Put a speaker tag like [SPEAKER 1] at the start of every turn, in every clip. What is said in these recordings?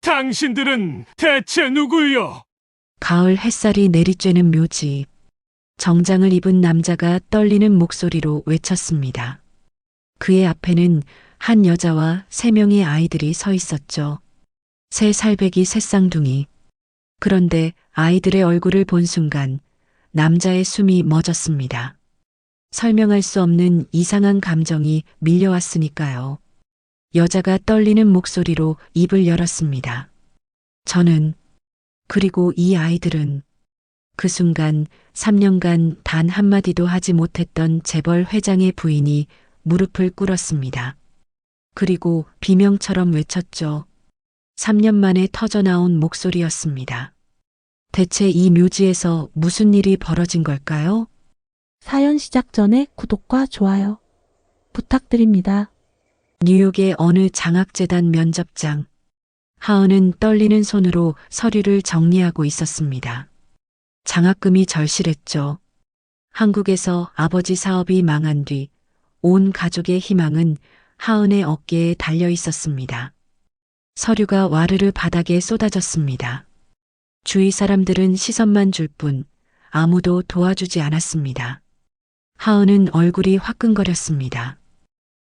[SPEAKER 1] 당신들은 대체 누구요?
[SPEAKER 2] 가을 햇살이 내리쬐는 묘지. 정장을 입은 남자가 떨리는 목소리로 외쳤습니다. 그의 앞에는 한 여자와 3명의 아이들이 서 있었죠. 새 살배기 새쌍둥이. 그런데 아이들의 얼굴을 본 순간 남자의 숨이 멎었습니다. 설명할 수 없는 이상한 감정이 밀려왔으니까요. 여자가 떨리는 목소리로 입을 열었습니다. 저는, 그리고 이 아이들은 그 순간 3년간 단 한마디도 하지 못했던 재벌 회장의 부인이 무릎을 꿇었습니다. 그리고 비명처럼 외쳤죠. 3년 만에 터져나온 목소리였습니다. 대체 이 묘지에서 무슨 일이 벌어진 걸까요?
[SPEAKER 3] 사연 시작 전에 구독과 좋아요 부탁드립니다.
[SPEAKER 2] 뉴욕의 어느 장학재단 면접장. 하은은 떨리는 손으로 서류를 정리하고 있었습니다. 장학금이 절실했죠. 한국에서 아버지 사업이 망한 뒤 온 가족의 희망은 하은의 어깨에 달려 있었습니다. 서류가 와르르 바닥에 쏟아졌습니다. 주위 사람들은 시선만 줄 뿐 아무도 도와주지 않았습니다. 하은은 얼굴이 화끈거렸습니다.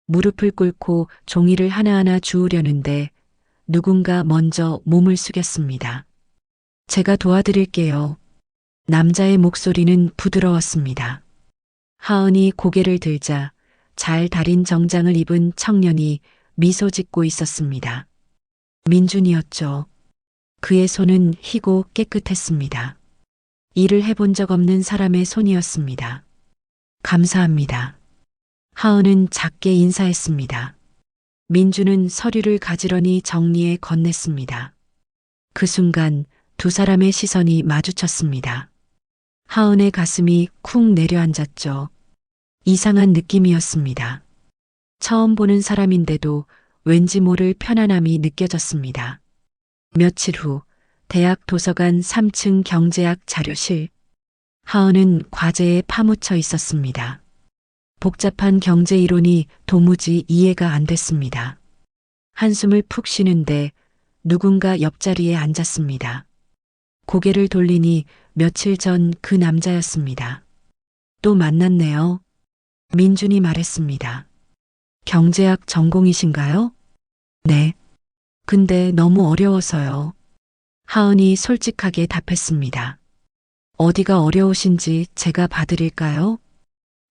[SPEAKER 2] 무릎을 꿇고 종이를 하나하나 주우려는데 누군가 먼저 몸을 숙였습니다. 제가 도와드릴게요. 남자의 목소리는 부드러웠습니다. 하은이 고개를 들자 잘 다린 정장을 입은 청년이 미소 짓고 있었습니다. 민준이었죠. 그의 손은 희고 깨끗했습니다. 일을 해본 적 없는 사람의 손이었습니다. 감사합니다. 하은은 작게 인사했습니다. 민준은 서류를 가지런히 정리해 건넸습니다. 그 순간 두 사람의 시선이 마주쳤습니다. 하은의 가슴이 쿵 내려앉았죠. 이상한 느낌이었습니다. 처음 보는 사람인데도 왠지 모를 편안함이 느껴졌습니다. 며칠 후 대학 도서관 3층 경제학 자료실. 하은은 과제에 파묻혀 있었습니다. 복잡한 경제 이론이 도무지 이해가 안 됐습니다. 한숨을 푹 쉬는데 누군가 옆자리에 앉았습니다. 고개를 돌리니 며칠 전 그 남자였습니다. 또 만났네요. 민준이 말했습니다. 경제학 전공이신가요? 네. 근데 너무 어려워서요. 하은이 솔직하게 답했습니다. 어디가 어려우신지 제가 봐드릴까요?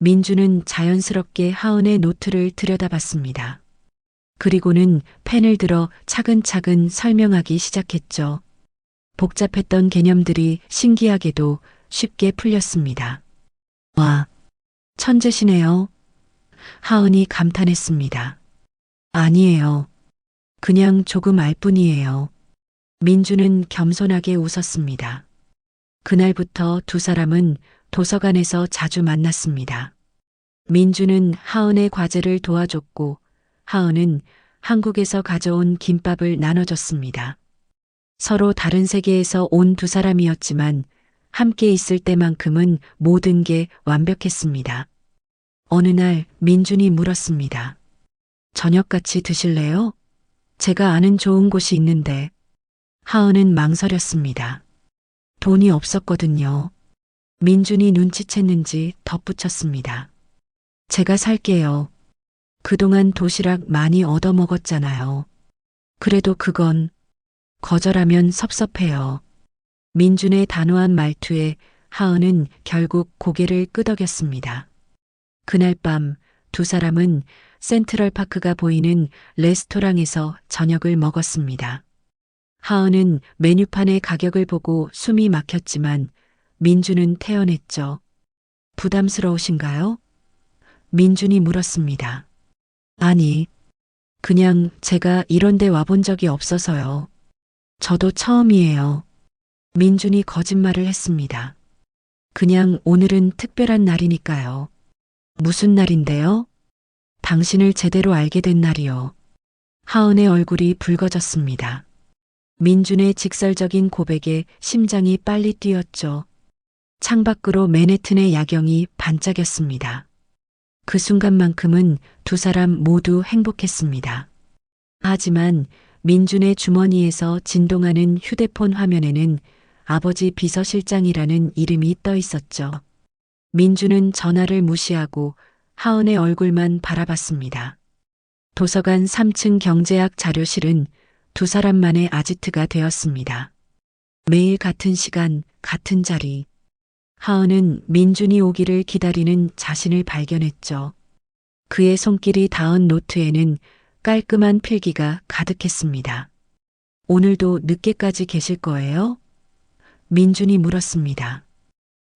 [SPEAKER 2] 민준은 자연스럽게 하은의 노트를 들여다봤습니다. 그리고는 펜을 들어 차근차근 설명하기 시작했죠. 복잡했던 개념들이 신기하게도 쉽게 풀렸습니다. 와, 천재시네요. 하은이 감탄했습니다. 아니에요. 그냥 조금 알 뿐이에요. 민준은 겸손하게 웃었습니다. 그날부터 두 사람은 도서관에서 자주 만났습니다. 민준은 하은의 과제를 도와줬고 하은은 한국에서 가져온 김밥을 나눠줬습니다. 서로 다른 세계에서 온 두 사람이었지만 함께 있을 때만큼은 모든 게 완벽했습니다. 어느 날 민준이 물었습니다. 저녁 같이 드실래요? 제가 아는 좋은 곳이 있는데. 하은은 망설였습니다. 돈이 없었거든요. 민준이 눈치챘는지 덧붙였습니다. 제가 살게요. 그동안 도시락 많이 얻어먹었잖아요. 그래도 그건 거절하면 섭섭해요. 민준의 단호한 말투에 하은은 결국 고개를 끄덕였습니다. 그날 밤 두 사람은 센트럴파크가 보이는 레스토랑에서 저녁을 먹었습니다. 하은은 메뉴판의 가격을 보고 숨이 막혔지만 민준은 태연했죠. 부담스러우신가요? 민준이 물었습니다. 아니, 그냥 제가 이런 데 와본 적이 없어서요. 저도 처음이에요. 민준이 거짓말을 했습니다. 그냥 오늘은 특별한 날이니까요. 무슨 날인데요? 당신을 제대로 알게 된 날이요. 하은의 얼굴이 붉어졌습니다. 민준의 직설적인 고백에 심장이 빨리 뛰었죠. 창밖으로 맨해튼의 야경이 반짝였습니다. 그 순간만큼은 두 사람 모두 행복했습니다. 하지만 민준의 주머니에서 진동하는 휴대폰 화면에는 아버지 비서실장이라는 이름이 떠 있었죠. 민준은 전화를 무시하고 하은의 얼굴만 바라봤습니다. 도서관 3층 경제학 자료실은 두 사람만의 아지트가 되었습니다. 매일 같은 시간, 같은 자리. 하은은 민준이 오기를 기다리는 자신을 발견했죠. 그의 손길이 닿은 노트에는 깔끔한 필기가 가득했습니다. 오늘도 늦게까지 계실 거예요? 민준이 물었습니다.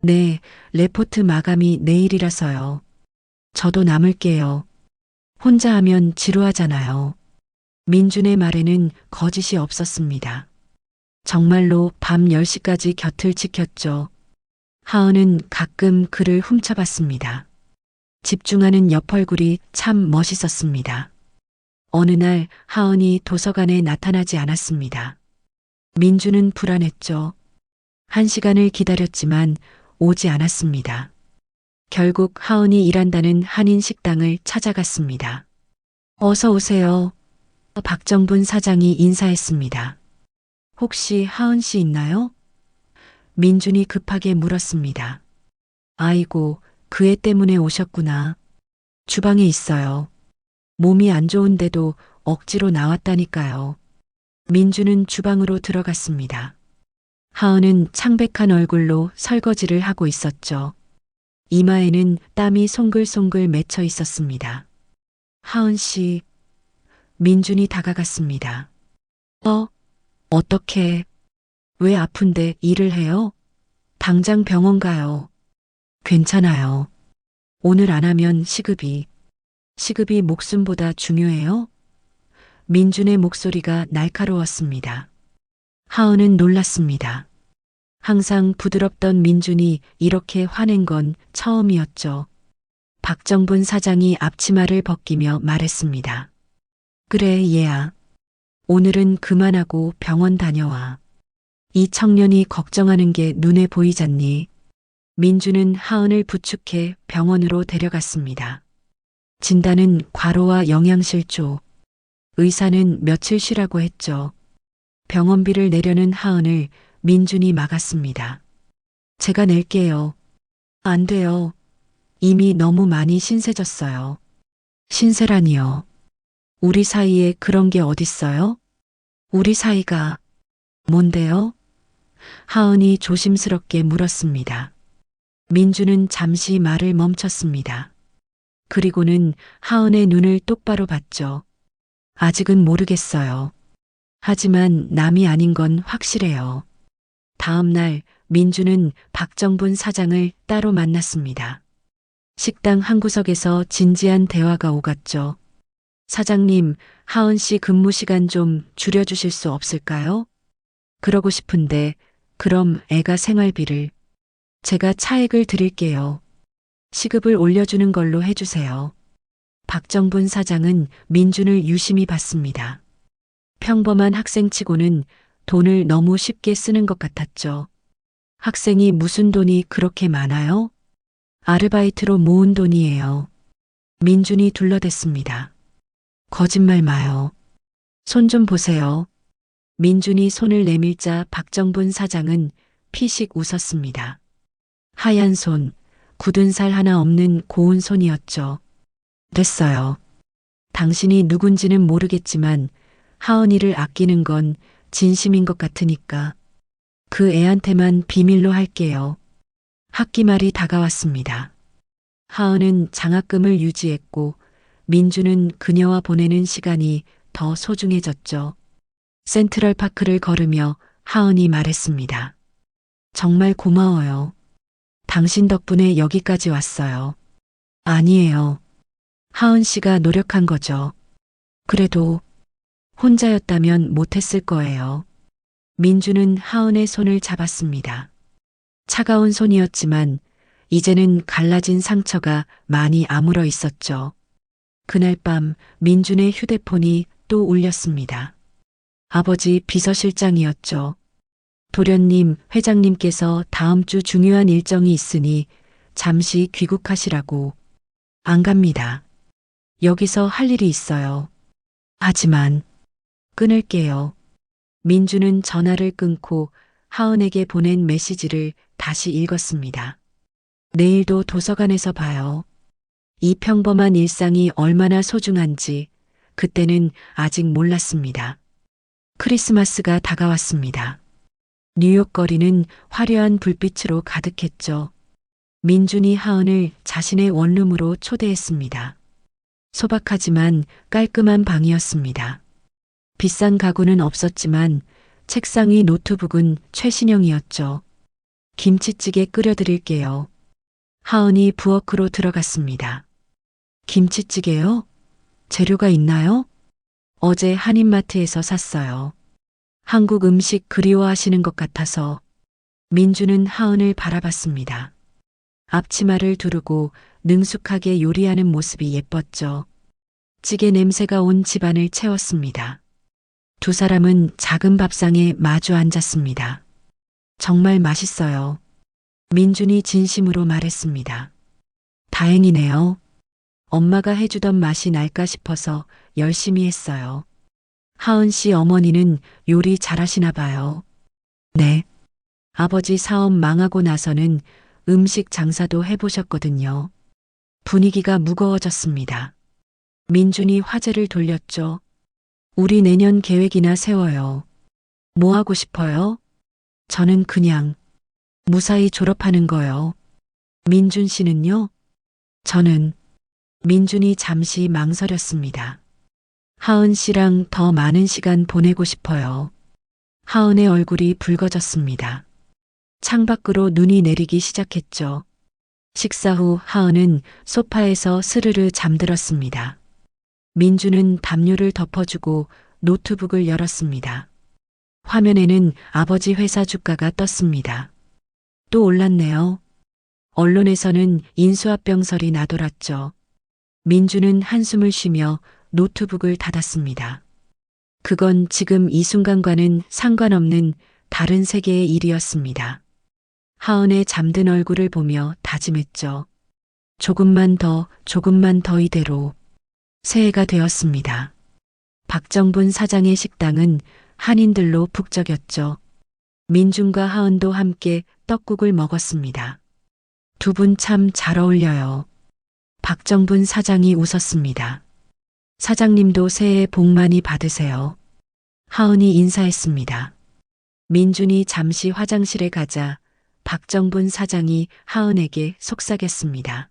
[SPEAKER 2] 네, 레포트 마감이 내일이라서요. 저도 남을게요. 혼자 하면 지루하잖아요. 민준의 말에는 거짓이 없었습니다. 정말로 밤 10시까지 곁을 지켰죠. 하은은 가끔 그를 훔쳐봤습니다. 집중하는 옆얼굴이 참 멋있었습니다. 어느 날 하은이 도서관에 나타나지 않았습니다. 민준은 불안했죠. 1시간을 기다렸지만 오지 않았습니다. 결국 하은이 일한다는 한인 식당을 찾아갔습니다. 어서 오세요. 박정분 사장이 인사했습니다. 혹시 하은 씨 있나요? 민준이 급하게 물었습니다. 아이고, 그 애 때문에 오셨구나. 주방에 있어요. 몸이 안 좋은데도 억지로 나왔다니까요. 민준은 주방으로 들어갔습니다. 하은은 창백한 얼굴로 설거지를 하고 있었죠. 이마에는 땀이 송글송글 맺혀 있었습니다. 하은 씨, 민준이 다가갔습니다. 어떻게, 왜 아픈데 일을 해요? 당장 병원 가요. 괜찮아요. 오늘 안 하면 시급이 목숨보다 중요해요? 민준의 목소리가 날카로웠습니다. 하은은 놀랐습니다. 항상 부드럽던 민준이 이렇게 화낸 건 처음이었죠. 박정분 사장이 앞치마를 벗기며 말했습니다. 그래, 얘야. 오늘은 그만하고 병원 다녀와. 이 청년이 걱정하는 게 눈에 보이잖니. 민준은 하은을 부축해 병원으로 데려갔습니다. 진단은 과로와 영양실조. 의사는 며칠 쉬라고 했죠. 병원비를 내려는 하은을 민준이 막았습니다. 제가 낼게요. 안 돼요. 이미 너무 많이 신세졌어요. 신세라니요. 우리 사이에 그런 게 어딨어요? 우리 사이가 뭔데요? 하은이 조심스럽게 물었습니다. 민준은 잠시 말을 멈췄습니다. 그리고는 하은의 눈을 똑바로 봤죠. 아직은 모르겠어요. 하지만 남이 아닌 건 확실해요. 다음 날 민준은 박정분 사장을 따로 만났습니다. 식당 한 구석에서 진지한 대화가 오갔죠. 사장님, 하은 씨 근무 시간 좀 줄여주실 수 없을까요? 그러고 싶은데 그럼 애가 생활비를 제가 차액을 드릴게요. 시급을 올려주는 걸로 해주세요. 박정분 사장은 민준을 유심히 봤습니다. 평범한 학생치고는 돈을 너무 쉽게 쓰는 것 같았죠. 학생이 무슨 돈이 그렇게 많아요? 아르바이트로 모은 돈이에요. 민준이 둘러댔습니다. 거짓말 마요. 손 좀 보세요. 민준이 손을 내밀자 박정분 사장은 피식 웃었습니다. 하얀 손, 굳은 살 하나 없는 고운 손이었죠. 됐어요. 당신이 누군지는 모르겠지만 하은이를 아끼는 건 진심인 것 같으니까 그 애한테만 비밀로 할게요. 학기 말이 다가왔습니다. 하은은 장학금을 유지했고 민준은 그녀와 보내는 시간이 더 소중해졌죠. 센트럴파크를 걸으며 하은이 말했습니다. 정말 고마워요. 당신 덕분에 여기까지 왔어요. 아니에요. 하은 씨가 노력한 거죠. 그래도 혼자였다면 못했을 거예요. 민준은 하은의 손을 잡았습니다. 차가운 손이었지만 이제는 갈라진 상처가 많이 아물어 있었죠. 그날 밤 민준의 휴대폰이 또 울렸습니다. 아버지 비서실장이었죠. 도련님, 회장님께서 다음 주 중요한 일정이 있으니 잠시 귀국하시라고. 안 갑니다. 여기서 할 일이 있어요. 하지만 끊을게요. 민주는 전화를 끊고 하은에게 보낸 메시지를 다시 읽었습니다. 내일도 도서관에서 봐요. 이 평범한 일상이 얼마나 소중한지 그때는 아직 몰랐습니다. 크리스마스가 다가왔습니다. 뉴욕 거리는 화려한 불빛으로 가득했죠. 민준이 하은을 자신의 원룸으로 초대했습니다. 소박하지만 깔끔한 방이었습니다. 비싼 가구는 없었지만 책상 위 노트북은 최신형이었죠. 김치찌개 끓여드릴게요. 하은이 부엌으로 들어갔습니다. 김치찌개요? 재료가 있나요? 어제 한인마트에서 샀어요. 한국 음식 그리워하시는 것 같아서. 민주는 하은을 바라봤습니다. 앞치마를 두르고 능숙하게 요리하는 모습이 예뻤죠. 찌개 냄새가 온 집안을 채웠습니다. 두 사람은 작은 밥상에 마주 앉았습니다. 정말 맛있어요. 민준이 진심으로 말했습니다. 다행이네요. 엄마가 해주던 맛이 날까 싶어서 열심히 했어요. 하은 씨 어머니는 요리 잘하시나 봐요. 네. 아버지 사업 망하고 나서는 음식 장사도 해보셨거든요. 분위기가 무거워졌습니다. 민준이 화제를 돌렸죠. 우리 내년 계획이나 세워요. 뭐 하고 싶어요? 저는 그냥 무사히 졸업하는 거요. 민준 씨는요? 저는 민준이 잠시 망설였습니다. 하은 씨랑 더 많은 시간 보내고 싶어요. 하은의 얼굴이 붉어졌습니다. 창밖으로 눈이 내리기 시작했죠. 식사 후 하은은 소파에서 스르르 잠들었습니다. 민주는 담요를 덮어주고 노트북을 열었습니다. 화면에는 아버지 회사 주가가 떴습니다. 또 올랐네요. 언론에서는 인수합병설이 나돌았죠. 민주는 한숨을 쉬며 노트북을 닫았습니다. 그건 지금 이 순간과는 상관없는 다른 세계의 일이었습니다. 하은의 잠든 얼굴을 보며 다짐했죠. 조금만 더 이대로. 새해가 되었습니다. 박정분 사장의 식당은 한인들로 북적였죠. 민준과 하은도 함께 떡국을 먹었습니다. 두 분 참 잘 어울려요. 박정분 사장이 웃었습니다. 사장님도 새해 복 많이 받으세요. 하은이 인사했습니다. 민준이 잠시 화장실에 가자 박정분 사장이 하은에게 속삭였습니다.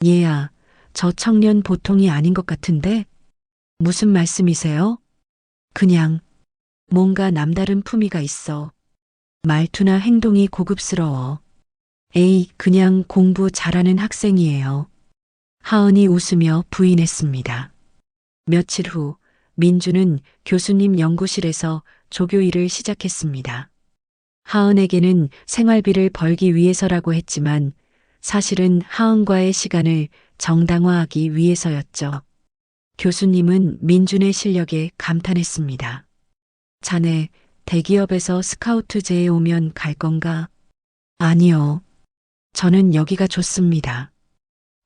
[SPEAKER 2] 얘야, 저 청년 보통이 아닌 것 같은데? 무슨 말씀이세요? 그냥 뭔가 남다른 품위가 있어. 말투나 행동이 고급스러워. 에이, 그냥 공부 잘하는 학생이에요. 하은이 웃으며 부인했습니다. 며칠 후 민주는 교수님 연구실에서 조교 일을 시작했습니다. 하은에게는 생활비를 벌기 위해서라고 했지만 사실은 하은과의 시간을 정당화하기 위해서였죠. 교수님은 민준의 실력에 감탄했습니다. 자네 대기업에서 스카우트제에 오면 갈 건가? 아니요. 저는 여기가 좋습니다.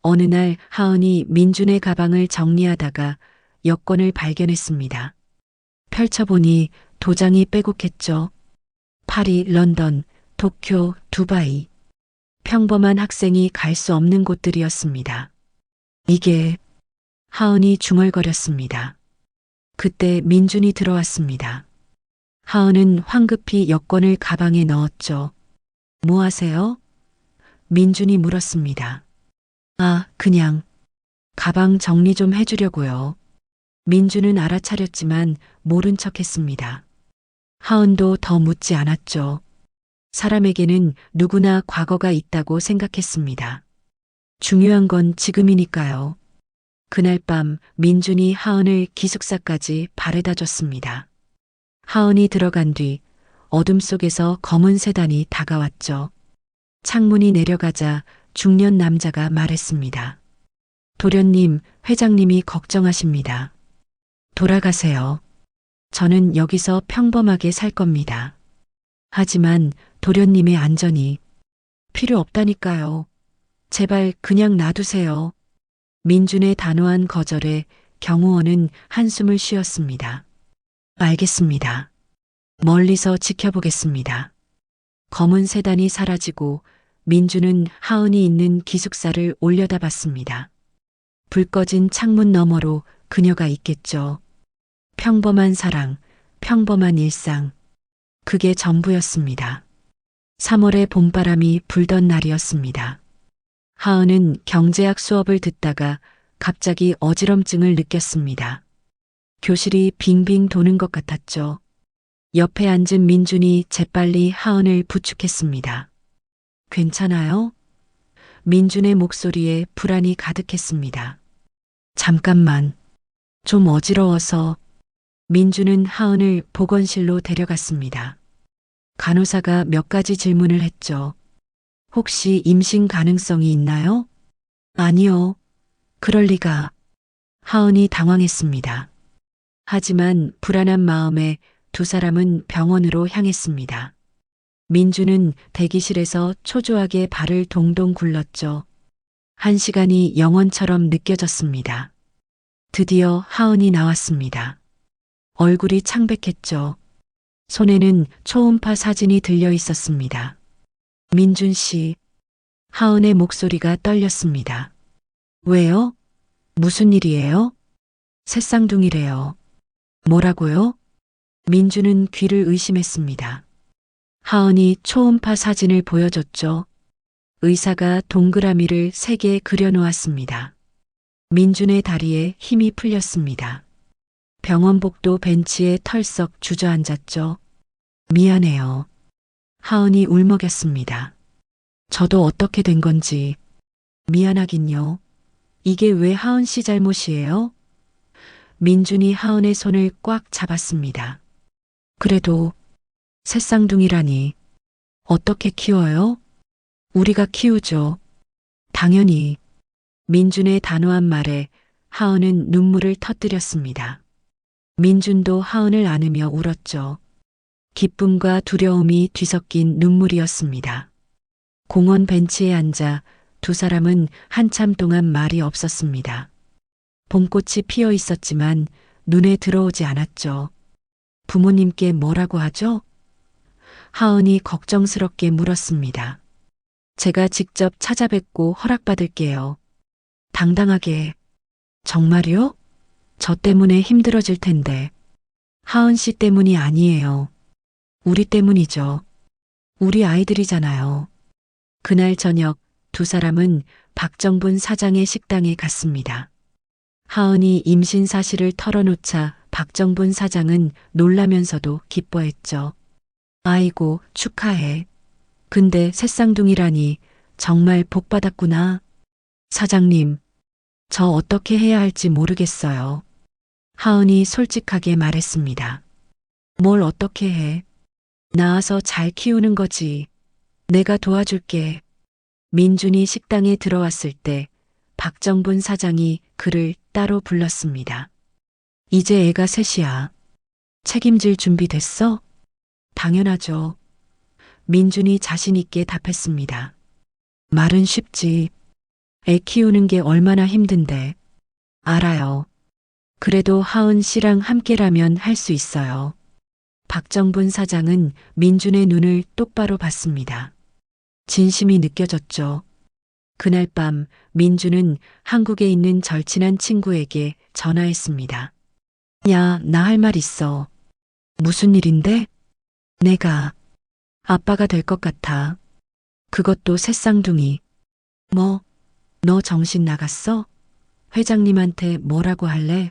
[SPEAKER 2] 어느 날 하은이 민준의 가방을 정리하다가 여권을 발견했습니다. 펼쳐보니 도장이 빼곡했죠. 파리, 런던, 도쿄, 두바이. 평범한 학생이 갈 수 없는 곳들이었습니다. 이게 하은이 중얼거렸습니다. 그때 민준이 들어왔습니다. 하은은 황급히 여권을 가방에 넣었죠. 뭐 하세요? 민준이 물었습니다. 아, 그냥 가방 정리 좀 해주려고요. 민준은 알아차렸지만 모른 척했습니다. 하은도 더 묻지 않았죠. 사람에게는 누구나 과거가 있다고 생각했습니다. 중요한 건 지금이니까요. 그날 밤 민준이 하은을 기숙사까지 바래다 줬습니다. 하은이 들어간 뒤 어둠 속에서 검은 세단이 다가왔죠. 창문이 내려가자 중년 남자가 말했습니다. 도련님, 회장님이 걱정하십니다. 돌아가세요. 저는 여기서 평범하게 살 겁니다. 하지만 도련님의 안전이 필요 없다니까요. 제발 그냥 놔두세요. 민준의 단호한 거절에 경호원은 한숨을 쉬었습니다. 알겠습니다. 멀리서 지켜보겠습니다. 검은 세단이 사라지고 민주는 하은이 있는 기숙사를 올려다봤습니다. 불 꺼진 창문 너머로 그녀가 있겠죠. 평범한 사랑, 평범한 일상. 그게 전부였습니다. 3월의 봄바람이 불던 날이었습니다. 하은은 경제학 수업을 듣다가 갑자기 어지럼증을 느꼈습니다. 교실이 빙빙 도는 것 같았죠. 옆에 앉은 민준이 재빨리 하은을 부축했습니다. 괜찮아요? 민준의 목소리에 불안이 가득했습니다. 잠깐만. 좀 어지러워서. 민준은 하은을 보건실로 데려갔습니다. 간호사가 몇 가지 질문을 했죠. 혹시 임신 가능성이 있나요? 아니요. 그럴 리가. 하은이 당황했습니다. 하지만 불안한 마음에 두 사람은 병원으로 향했습니다. 민주는 대기실에서 초조하게 발을 동동 굴렀죠. 1시간이 영원처럼 느껴졌습니다. 드디어 하은이 나왔습니다. 얼굴이 창백했죠. 손에는 초음파 사진이 들려 있었습니다. 민준 씨. 하은의 목소리가 떨렸습니다. 왜요? 무슨 일이에요? 새쌍둥이래요. 뭐라고요? 민주는 귀를 의심했습니다. 하은이 초음파 사진을 보여줬죠. 의사가 동그라미를 3개 그려놓았습니다. 민준의 다리에 힘이 풀렸습니다. 병원복도 벤치에 털썩 주저앉았죠. 미안해요. 하은이 울먹였습니다. 저도 어떻게 된 건지. 미안하긴요. 이게 왜 하은 씨 잘못이에요? 민준이 하은의 손을 꽉 잡았습니다. 그래도 새쌍둥이라니. 어떻게 키워요? 우리가 키우죠. 당연히. 민준의 단호한 말에 하은은 눈물을 터뜨렸습니다. 민준도 하은을 안으며 울었죠. 기쁨과 두려움이 뒤섞인 눈물이었습니다. 공원 벤치에 앉아 두 사람은 한참 동안 말이 없었습니다. 봄꽃이 피어 있었지만 눈에 들어오지 않았죠. 부모님께 뭐라고 하죠? 하은이 걱정스럽게 물었습니다. 제가 직접 찾아뵙고 허락받을게요. 당당하게. 정말요? 저 때문에 힘들어질 텐데. 하은 씨 때문이 아니에요. 우리 때문이죠. 우리 아이들이잖아요. 그날 저녁 두 사람은 박정분 사장의 식당에 갔습니다. 하은이 임신 사실을 털어놓자 박정분 사장은 놀라면서도 기뻐했죠. 아이고, 축하해. 근데 새쌍둥이라니 정말 복 받았구나. 사장님, 저 어떻게 해야 할지 모르겠어요. 하은이 솔직하게 말했습니다. 뭘 어떻게 해? 낳아서 잘 키우는 거지. 내가 도와줄게. 민준이 식당에 들어왔을 때 박정분 사장이 그를 따로 불렀습니다. 이제 애가 셋이야. 책임질 준비 됐어? 당연하죠. 민준이 자신 있게 답했습니다. 말은 쉽지. 애 키우는 게 얼마나 힘든데. 알아요. 그래도 하은 씨랑 함께라면 할 수 있어요. 박정분 사장은 민준의 눈을 똑바로 봤습니다. 진심이 느껴졌죠. 그날 밤 민준은 한국에 있는 절친한 친구에게 전화했습니다. 야, 나 할 말 있어. 무슨 일인데? 내가 아빠가 될 것 같아. 그것도 새쌍둥이. 뭐, 너 정신 나갔어? 회장님한테 뭐라고 할래?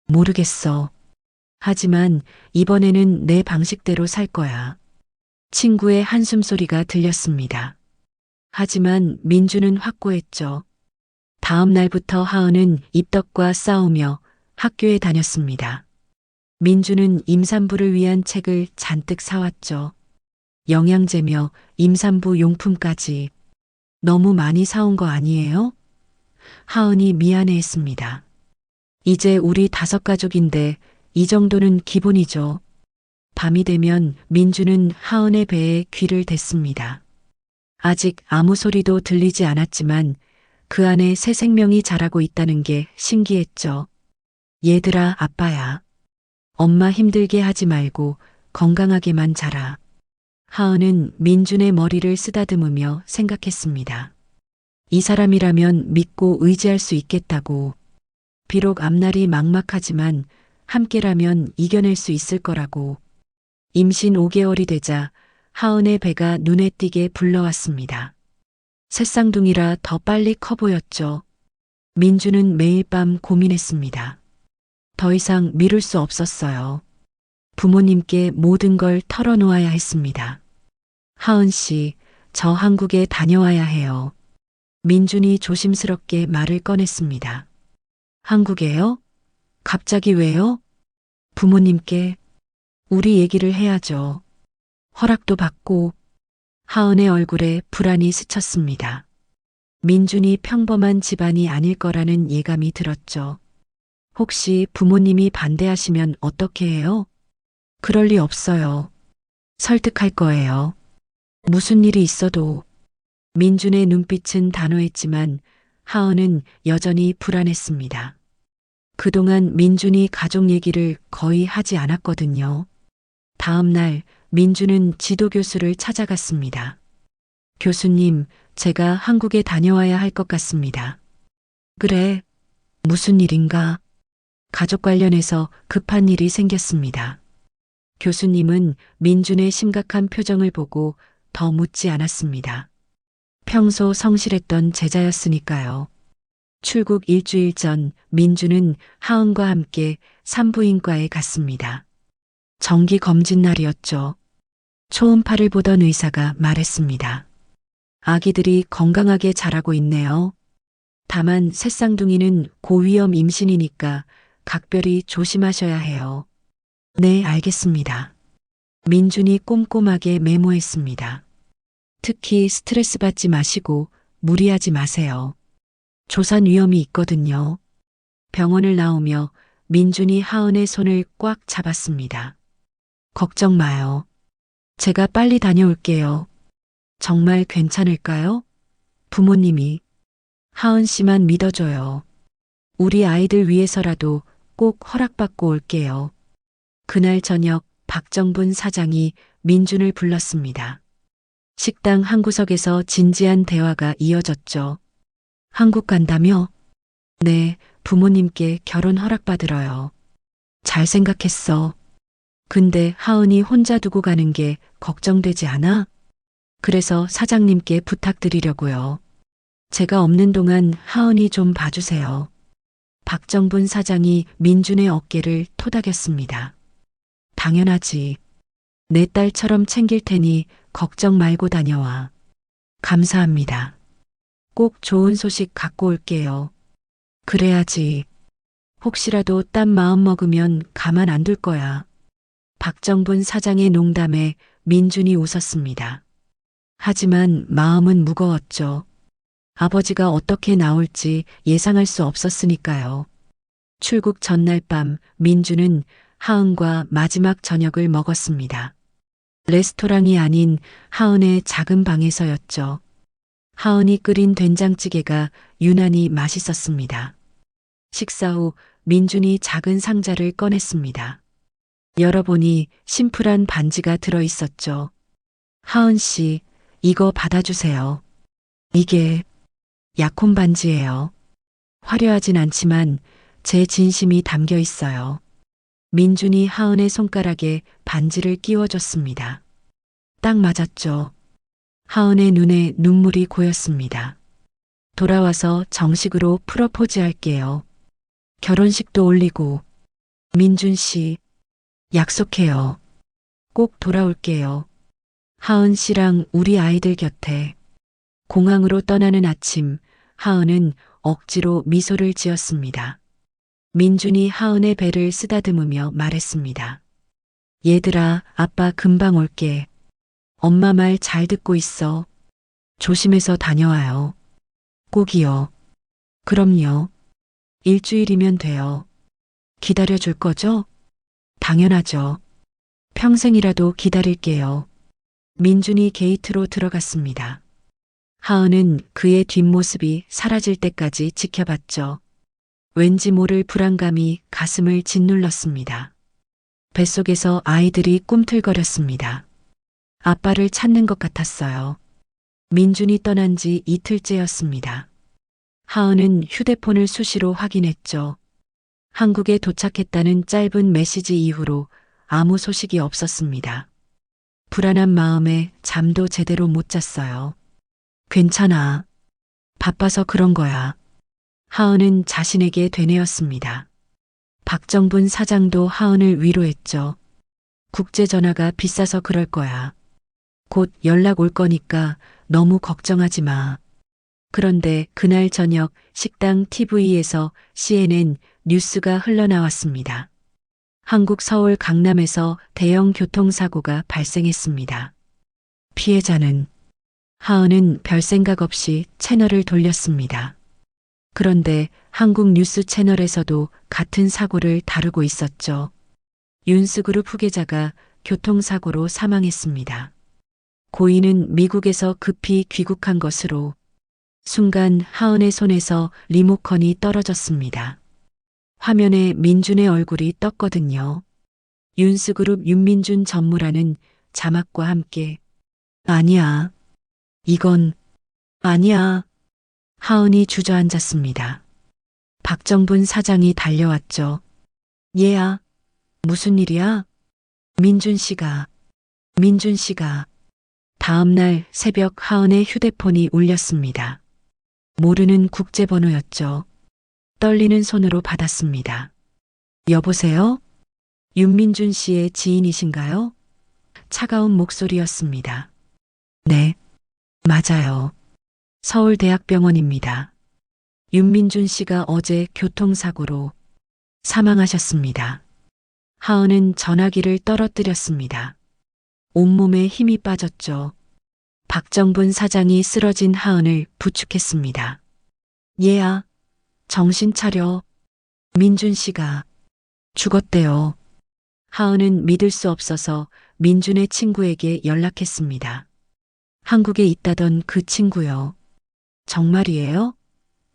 [SPEAKER 2] 모르겠어. 하지만 이번에는 내 방식대로 살 거야. 친구의 한숨소리가 들렸습니다. 하지만 민주는 확고했죠. 다음 날부터 하은은 입덕과 싸우며 학교에 다녔습니다. 민주는 임산부를 위한 책을 잔뜩 사왔죠. 영양제며 임산부 용품까지. 너무 많이 사온 거 아니에요? 하은이 미안해했습니다. 이제 우리 5가족인데 이 정도는 기본이죠. 밤이 되면 민주는 하은의 배에 귀를 댔습니다. 아직 아무 소리도 들리지 않았지만 그 안에 새 생명이 자라고 있다는 게 신기했죠. 얘들아, 아빠야. 엄마 힘들게 하지 말고 건강하게만 자라. 하은은 민준의 머리를 쓰다듬으며 생각했습니다. 이 사람이라면 믿고 의지할 수 있겠다고. 비록 앞날이 막막하지만 함께라면 이겨낼 수 있을 거라고. 임신 5개월이 되자 하은의 배가 눈에 띄게 불러왔습니다. 새쌍둥이라 더 빨리 커 보였죠. 민주는 매일 밤 고민했습니다. 더 이상 미룰 수 없었어요. 부모님께 모든 걸 털어놓아야 했습니다. 하은 씨, 저 한국에 다녀와야 해요. 민준이 조심스럽게 말을 꺼냈습니다. 한국에요? 갑자기 왜요? 부모님께 우리 얘기를 해야죠. 허락도 받고. 하은의 얼굴에 불안이 스쳤습니다. 민준이 평범한 집안이 아닐 거라는 예감이 들었죠. 혹시 부모님이 반대하시면 어떻게 해요? 그럴 리 없어요. 설득할 거예요. 무슨 일이 있어도. 민준의 눈빛은 단호했지만 하은은 여전히 불안했습니다. 그동안 민준이 가족 얘기를 거의 하지 않았거든요. 다음 날 민준은 지도교수를 찾아갔습니다. 교수님, 제가 한국에 다녀와야 할 것 같습니다. 그래, 무슨 일인가? 가족 관련해서 급한 일이 생겼습니다. 교수님은 민준의 심각한 표정을 보고 더 묻지 않았습니다. 평소 성실했던 제자였으니까요. 출국 일주일 전 민준은 하은과 함께 산부인과에 갔습니다. 정기 검진 날이었죠. 초음파를 보던 의사가 말했습니다. 아기들이 건강하게 자라고 있네요. 다만 새쌍둥이는 고위험 임신이니까 각별히 조심하셔야 해요. 네, 알겠습니다. 민준이 꼼꼼하게 메모했습니다. 특히 스트레스 받지 마시고 무리하지 마세요. 조산 위험이 있거든요. 병원을 나오며 민준이 하은의 손을 꽉 잡았습니다. 걱정 마요. 제가 빨리 다녀올게요. 정말 괜찮을까요? 부모님이. 하은 씨만 믿어줘요. 우리 아이들 위해서라도 꼭 허락받고 올게요. 그날 저녁 박정분 사장이 민준을 불렀습니다. 식당 한 구석에서 진지한 대화가 이어졌죠. 한국 간다며? 네, 부모님께 결혼 허락받으러요. 잘 생각했어. 근데 하은이 혼자 두고 가는 게 걱정되지 않아? 그래서 사장님께 부탁드리려고요. 제가 없는 동안 하은이 좀 봐주세요. 박정분 사장이 민준의 어깨를 토닥였습니다. 당연하지. 내 딸처럼 챙길 테니 걱정 말고 다녀와. 감사합니다. 꼭 좋은 소식 갖고 올게요. 그래야지. 혹시라도 딴 마음 먹으면 가만 안 둘 거야. 박정분 사장의 농담에 민준이 웃었습니다. 하지만 마음은 무거웠죠. 아버지가 어떻게 나올지 예상할 수 없었으니까요. 출국 전날 밤 민준은 하은과 마지막 저녁을 먹었습니다. 레스토랑이 아닌 하은의 작은 방에서였죠. 하은이 끓인 된장찌개가 유난히 맛있었습니다. 식사 후 민준이 작은 상자를 꺼냈습니다. 열어보니 심플한 반지가 들어있었죠. 하은 씨, 이거 받아주세요. 이게 약혼 반지예요. 화려하진 않지만 제 진심이 담겨 있어요. 민준이 하은의 손가락에 반지를 끼워줬습니다. 딱 맞았죠. 하은의 눈에 눈물이 고였습니다. 돌아와서 정식으로 프러포즈 할게요. 결혼식도 올리고. 민준 씨, 약속해요. 꼭 돌아올게요. 하은 씨랑 우리 아이들 곁에. 공항으로 떠나는 아침, 하은은 억지로 미소를 지었습니다. 민준이 하은의 배를 쓰다듬으며 말했습니다. 얘들아, 아빠 금방 올게. 엄마 말 잘 듣고 있어. 조심해서 다녀와요. 꼭이요. 그럼요. 일주일이면 돼요. 기다려줄 거죠? 당연하죠. 평생이라도 기다릴게요. 민준이 게이트로 들어갔습니다. 하은은 그의 뒷모습이 사라질 때까지 지켜봤죠. 왠지 모를 불안감이 가슴을 짓눌렀습니다. 뱃속에서 아이들이 꿈틀거렸습니다. 아빠를 찾는 것 같았어요. 민준이 떠난 지 이틀째였습니다. 하은은 휴대폰을 수시로 확인했죠. 한국에 도착했다는 짧은 메시지 이후로 아무 소식이 없었습니다. 불안한 마음에 잠도 제대로 못 잤어요. 괜찮아. 바빠서 그런 거야. 하은은 자신에게 되뇌었습니다. 박정분 사장도 하은을 위로했죠. 국제전화가 비싸서 그럴 거야. 곧 연락 올 거니까 너무 걱정하지 마. 그런데 그날 저녁 식당 TV에서 CNN 뉴스가 흘러나왔습니다. 한국 서울 강남에서 대형 교통사고가 발생했습니다. 피해자는 하은은 별 생각 없이 채널을 돌렸습니다. 그런데 한국 뉴스 채널에서도 같은 사고를 다루고 있었죠. 윤스그룹 후계자가 교통사고로 사망했습니다. 고인은 미국에서 급히 귀국한 것으로 순간 하은의 손에서 리모컨이 떨어졌습니다. 화면에 민준의 얼굴이 떴거든요. 윤스그룹 윤민준 전무라는 자막과 함께 아니야. 이건 아니야. 하은이 주저앉았습니다. 박정분 사장이 달려왔죠. 얘야. 무슨 일이야? 민준 씨가. 다음 날 새벽 하은의 휴대폰이 울렸습니다. 모르는 국제번호였죠. 떨리는 손으로 받았습니다. 여보세요? 윤민준 씨의 지인이신가요? 차가운 목소리였습니다. 네, 맞아요. 서울대학병원입니다. 윤민준 씨가 어제 교통사고로 사망하셨습니다. 하은은 전화기를 떨어뜨렸습니다. 온몸에 힘이 빠졌죠. 박정분 사장이 쓰러진 하은을 부축했습니다. 얘야, 정신 차려. 민준 씨가 죽었대요. 하은은 믿을 수 없어서 민준의 친구에게 연락했습니다. 한국에 있다던 그 친구요. 정말이에요?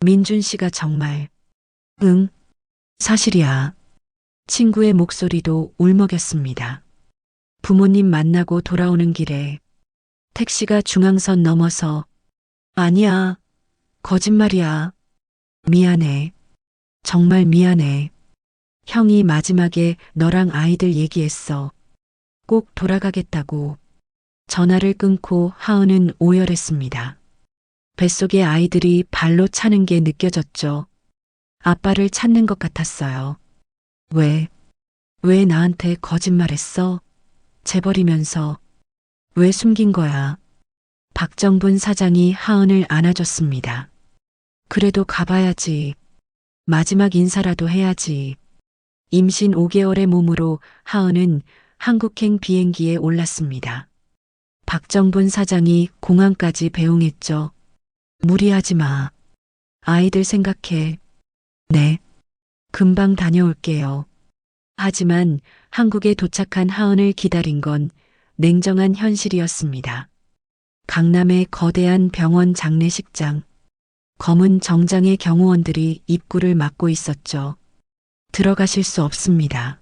[SPEAKER 2] 민준 씨가 정말. 응, 사실이야. 친구의 목소리도 울먹였습니다. 부모님 만나고 돌아오는 길에 택시가 중앙선 넘어서 아니야. 거짓말이야. 미안해. 정말 미안해. 형이 마지막에 너랑 아이들 얘기했어. 꼭 돌아가겠다고. 전화를 끊고 하은은 오열했습니다. 뱃속에 아이들이 발로 차는 게 느껴졌죠. 아빠를 찾는 것 같았어요. 왜 나한테 거짓말했어? 재버리면서 왜 숨긴 거야? 박정분 사장이 하은을 안아줬습니다. 그래도 가봐야지. 마지막 인사라도 해야지. 임신 5개월의 몸으로 하은은 한국행 비행기에 올랐습니다. 박정분 사장이 공항까지 배웅했죠. 무리하지 마. 아이들 생각해. 네. 금방 다녀올게요. 하지만 한국에 도착한 하은을 기다린 건 냉정한 현실이었습니다. 강남의 거대한 병원 장례식장. 검은 정장의 경호원들이 입구를 막고 있었죠. 들어가실 수 없습니다.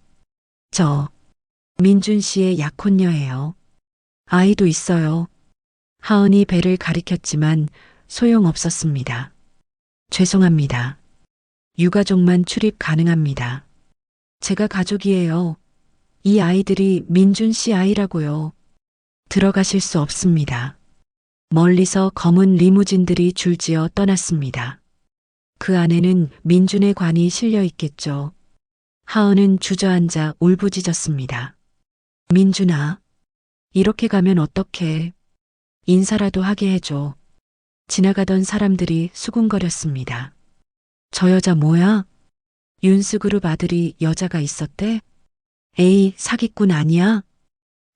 [SPEAKER 2] 저 민준 씨의 약혼녀예요. 아이도 있어요. 하은이 배를 가리켰지만 소용없었습니다. 죄송합니다. 유가족만 출입 가능합니다. 제가 가족이에요. 이 아이들이 민준 씨 아이라고요. 들어가실 수 없습니다. 멀리서 검은 리무진들이 줄지어 떠났습니다. 그 안에는 민준의 관이 실려 있겠죠. 하은은 주저앉아 울부짖었습니다. 민준아, 이렇게 가면 어떡해. 인사라도 하게 해줘. 지나가던 사람들이 수군거렸습니다. 저 여자 뭐야? 윤스그룹 아들이 여자가 있었대? 에이, 사기꾼 아니야?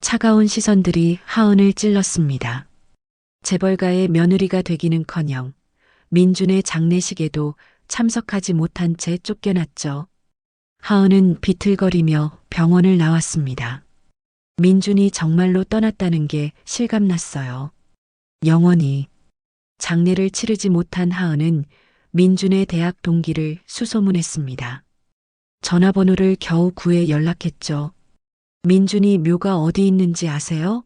[SPEAKER 2] 차가운 시선들이 하은을 찔렀습니다. 재벌가의 며느리가 되기는커녕 민준의 장례식에도 참석하지 못한 채 쫓겨났죠. 하은은 비틀거리며 병원을 나왔습니다. 민준이 정말로 떠났다는 게 실감났어요. 영원히. 장례를 치르지 못한 하은은 민준의 대학 동기를 수소문했습니다. 전화번호를 겨우 구해 연락했죠. 민준이 묘가 어디 있는지 아세요?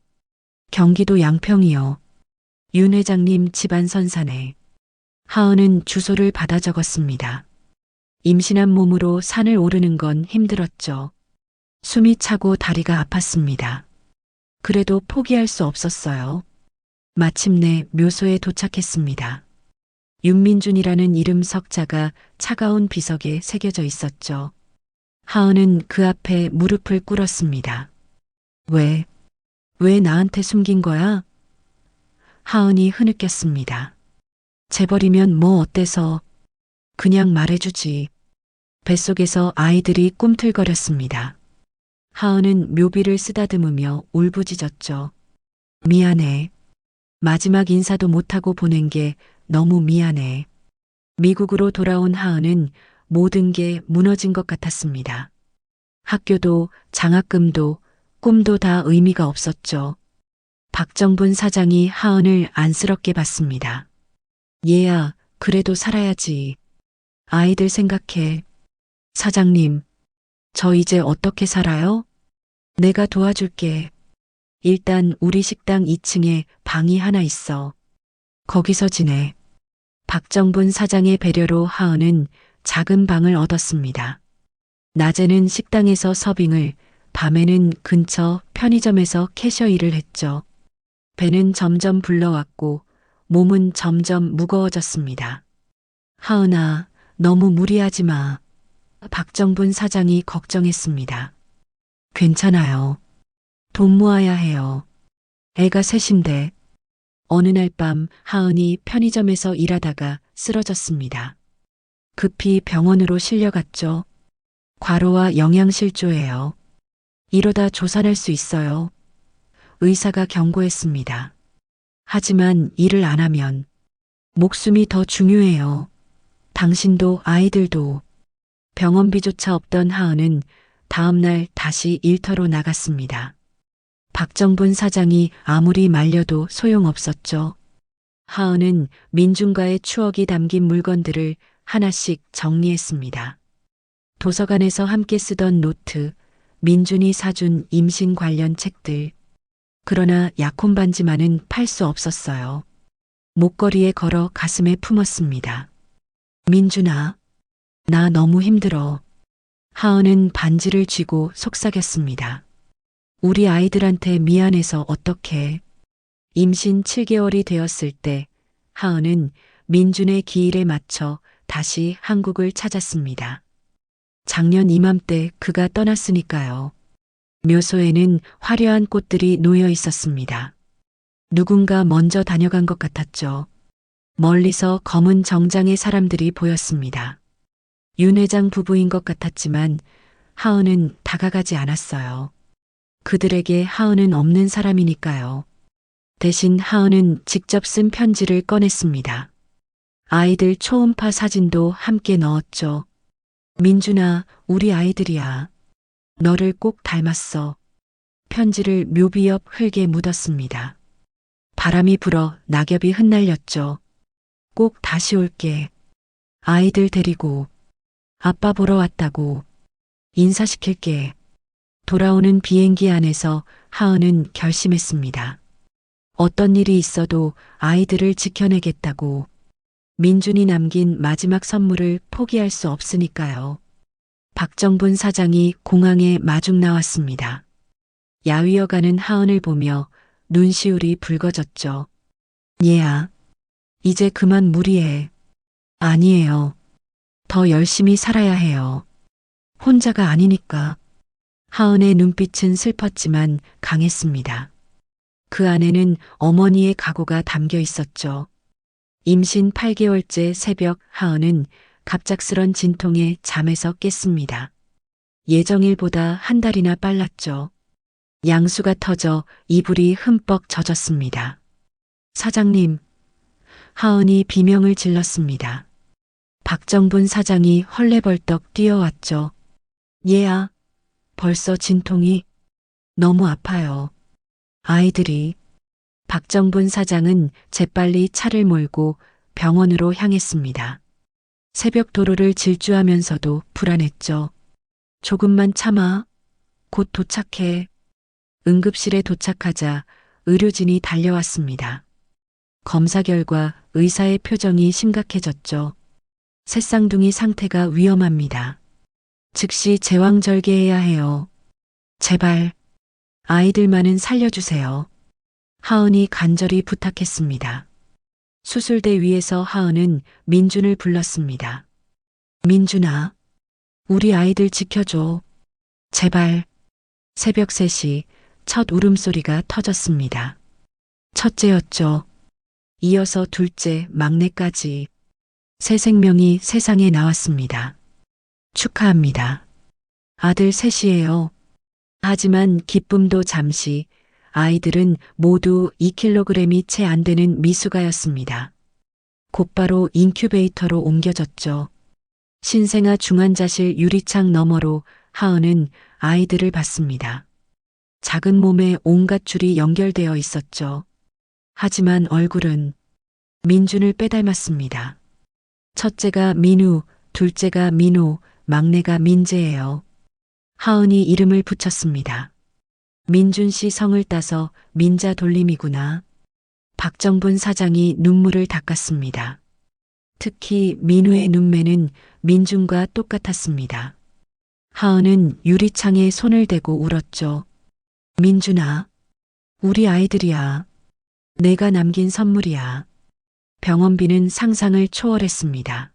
[SPEAKER 2] 경기도 양평이요. 윤 회장님 집안 선산에. 하은은 주소를 받아 적었습니다. 임신한 몸으로 산을 오르는 건 힘들었죠. 숨이 차고 다리가 아팠습니다. 그래도 포기할 수 없었어요. 마침내 묘소에 도착했습니다. 윤민준이라는 이름 석자가 차가운 비석에 새겨져 있었죠. 하은은 그 앞에 무릎을 꿇었습니다. 왜 나한테 숨긴 거야? 하은이 흐느꼈습니다. 재벌이면 뭐 어때서? 그냥 말해주지. 뱃속에서 아이들이 꿈틀거렸습니다. 하은은 묘비를 쓰다듬으며 울부짖었죠. 미안해. 마지막 인사도 못하고 보낸 게 너무 미안해. 미국으로 돌아온 하은은 모든 게 무너진 것 같았습니다. 학교도 장학금도 꿈도 다 의미가 없었죠. 박정분 사장이 하은을 안쓰럽게 봤습니다. 얘야, 그래도 살아야지. 아이들 생각해. 사장님, 저 이제 어떻게 살아요? 내가 도와줄게. 일단 우리 식당 2층에 방이 하나 있어. 거기서 지내. 박정분 사장의 배려로 하은은 작은 방을 얻었습니다. 낮에는 식당에서 서빙을, 밤에는 근처 편의점에서 캐셔 일을 했죠. 배는 점점 불러왔고 몸은 점점 무거워졌습니다. 하은아, 너무 무리하지 마. 박정분 사장이 걱정했습니다. 괜찮아요. 돈 모아야 해요. 애가 셋인데. 어느 날 밤 하은이 편의점에서 일하다가 쓰러졌습니다. 급히 병원으로 실려갔죠. 과로와 영양실조예요. 이러다 조산할 수 있어요. 의사가 경고했습니다. 하지만 일을 안 하면 목숨이 더 중요해요. 당신도 아이들도. 병원비조차 없던 하은은 다음날 다시 일터로 나갔습니다. 박정분 사장이 아무리 말려도 소용없었죠. 하은은 민준과의 추억이 담긴 물건들을 하나씩 정리했습니다. 도서관에서 함께 쓰던 노트, 민준이 사준 임신 관련 책들. 그러나 약혼 반지만은 팔 수 없었어요. 목걸이에 걸어 가슴에 품었습니다. 민준아, 나 너무 힘들어. 하은은 반지를 쥐고 속삭였습니다. 우리 아이들한테 미안해서 어떡해. 임신 7개월이 되었을 때 하은은 민준의 기일에 맞춰 다시 한국을 찾았습니다. 작년 이맘때 그가 떠났으니까요. 묘소에는 화려한 꽃들이 놓여 있었습니다. 누군가 먼저 다녀간 것 같았죠. 멀리서 검은 정장의 사람들이 보였습니다. 윤 회장 부부인 것 같았지만 하은은 다가가지 않았어요. 그들에게 하은은 없는 사람이니까요. 대신 하은은 직접 쓴 편지를 꺼냈습니다. 아이들 초음파 사진도 함께 넣었죠. 민준아, 우리 아이들이야. 너를 꼭 닮았어. 편지를 묘비 옆 흙에 묻었습니다. 바람이 불어 낙엽이 흩날렸죠. 꼭 다시 올게. 아이들 데리고. 아빠 보러 왔다고. 인사시킬게. 돌아오는 비행기 안에서 하은은 결심했습니다. 어떤 일이 있어도 아이들을 지켜내겠다고. 민준이 남긴 마지막 선물을 포기할 수 없으니까요. 박정분 사장이 공항에 마중 나왔습니다. 야위어가는 하은을 보며 눈시울이 붉어졌죠. 얘야, 이제 그만 무리해. 아니에요. 더 열심히 살아야 해요. 혼자가 아니니까. 하은의 눈빛은 슬펐지만 강했습니다. 그 안에는 어머니의 각오가 담겨 있었죠. 임신 8개월째 새벽 하은은 갑작스런 진통에 잠에서 깼습니다. 예정일보다 한 달이나 빨랐죠. 양수가 터져 이불이 흠뻑 젖었습니다. 사장님, 하은이 비명을 질렀습니다. 박정분 사장이 헐레벌떡 뛰어왔죠. 얘야, 벌써 진통이 너무 아파요. 아이들이. 박정분 사장은 재빨리 차를 몰고 병원으로 향했습니다. 새벽 도로를 질주하면서도 불안했죠. 조금만 참아. 곧 도착해. 응급실에 도착하자 의료진이 달려왔습니다. 검사 결과 의사의 표정이 심각해졌죠. 새쌍둥이 상태가 위험합니다. 즉시 제왕절개해야 해요. 제발 아이들만은 살려주세요. 하은이 간절히 부탁했습니다. 수술대 위에서 하은은 민준을 불렀습니다. 민준아, 우리 아이들 지켜줘. 제발. 새벽 3시 첫 울음소리가 터졌습니다. 첫째였죠. 이어서 둘째, 막내까지. 새 생명이 세상에 나왔습니다. 축하합니다. 아들 셋이에요. 하지만 기쁨도 잠시, 아이들은 모두 2kg이 채 안 되는 미숙아였습니다. 곧바로 인큐베이터로 옮겨졌죠. 신생아 중환자실 유리창 너머로 하은은 아이들을 봤습니다. 작은 몸에 온갖 줄이 연결되어 있었죠. 하지만 얼굴은 민준을 빼닮았습니다. 첫째가 민우, 둘째가 민호, 막내가 민재예요. 하은이 이름을 붙였습니다. 민준 씨 성을 따서 민자 돌림이구나. 박정분 사장이 눈물을 닦았습니다. 특히 민우의 눈매는 민준과 똑같았습니다. 하은은 유리창에 손을 대고 울었죠. 민준아, 우리 아이들이야. 내가 남긴 선물이야. 병원비는 상상을 초월했습니다.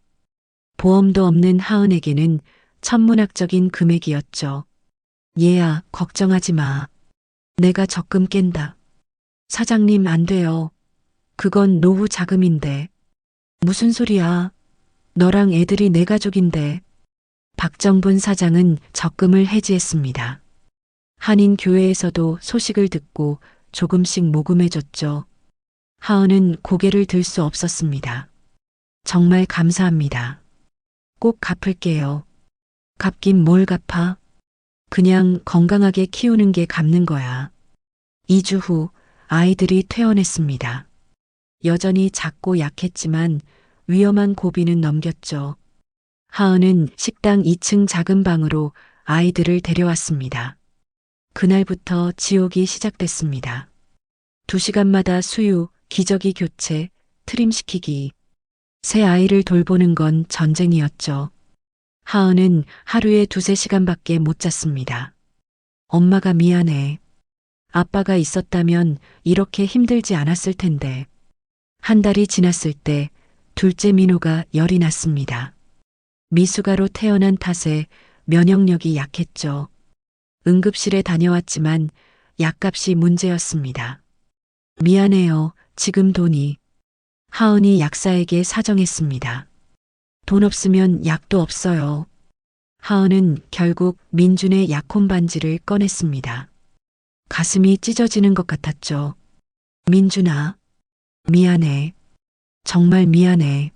[SPEAKER 2] 보험도 없는 하은에게는 천문학적인 금액이었죠. 얘야, 걱정하지 마. 내가 적금 깬다. 사장님, 안 돼요. 그건 노후 자금인데. 무슨 소리야. 너랑 애들이 내 가족인데. 박정분 사장은 적금을 해지했습니다. 한인교회에서도 소식을 듣고 조금씩 모금해줬죠. 하은은 고개를 들 수 없었습니다. 정말 감사합니다. 꼭 갚을게요. 갚긴 뭘 갚아? 그냥 건강하게 키우는 게 갚는 거야. 2주 후 아이들이 퇴원했습니다. 여전히 작고 약했지만 위험한 고비는 넘겼죠. 하은은 식당 2층 작은 방으로 아이들을 데려왔습니다. 그날부터 지옥이 시작됐습니다. 2시간마다 수유, 기저귀 교체, 트림시키기. 새 아이를 돌보는 건 전쟁이었죠. 하은은 하루에 2~3시간밖에 못 잤습니다. 엄마가 미안해. 아빠가 있었다면 이렇게 힘들지 않았을 텐데. 한 달이 지났을 때 둘째 민호가 열이 났습니다. 미숙아로 태어난 탓에 면역력이 약했죠. 응급실에 다녀왔지만 약값이 문제였습니다. 미안해요. 지금 돈이. 하은이 약사에게 사정했습니다. 돈 없으면 약도 없어요. 하은은 결국 민준의 약혼 반지를 꺼냈습니다. 가슴이 찢어지는 것 같았죠. 민준아, 미안해. 정말 미안해.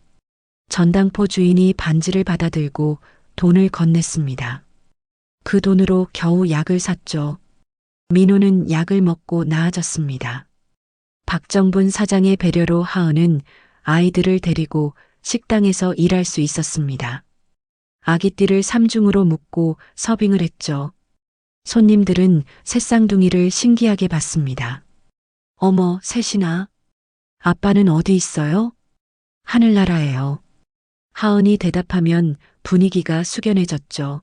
[SPEAKER 2] 전당포 주인이 반지를 받아들고 돈을 건넸습니다. 그 돈으로 겨우 약을 샀죠. 민호는 약을 먹고 나아졌습니다. 박정분 사장의 배려로 하은은 아이들을 데리고 식당에서 일할 수 있었습니다. 아기띠를 3중으로 묶고 서빙을 했죠. 손님들은 새쌍둥이를 신기하게 봤습니다. 어머, 셋이나. 아빠는 어디 있어요? 하늘나라예요. 하은이 대답하면 분위기가 숙연해졌죠.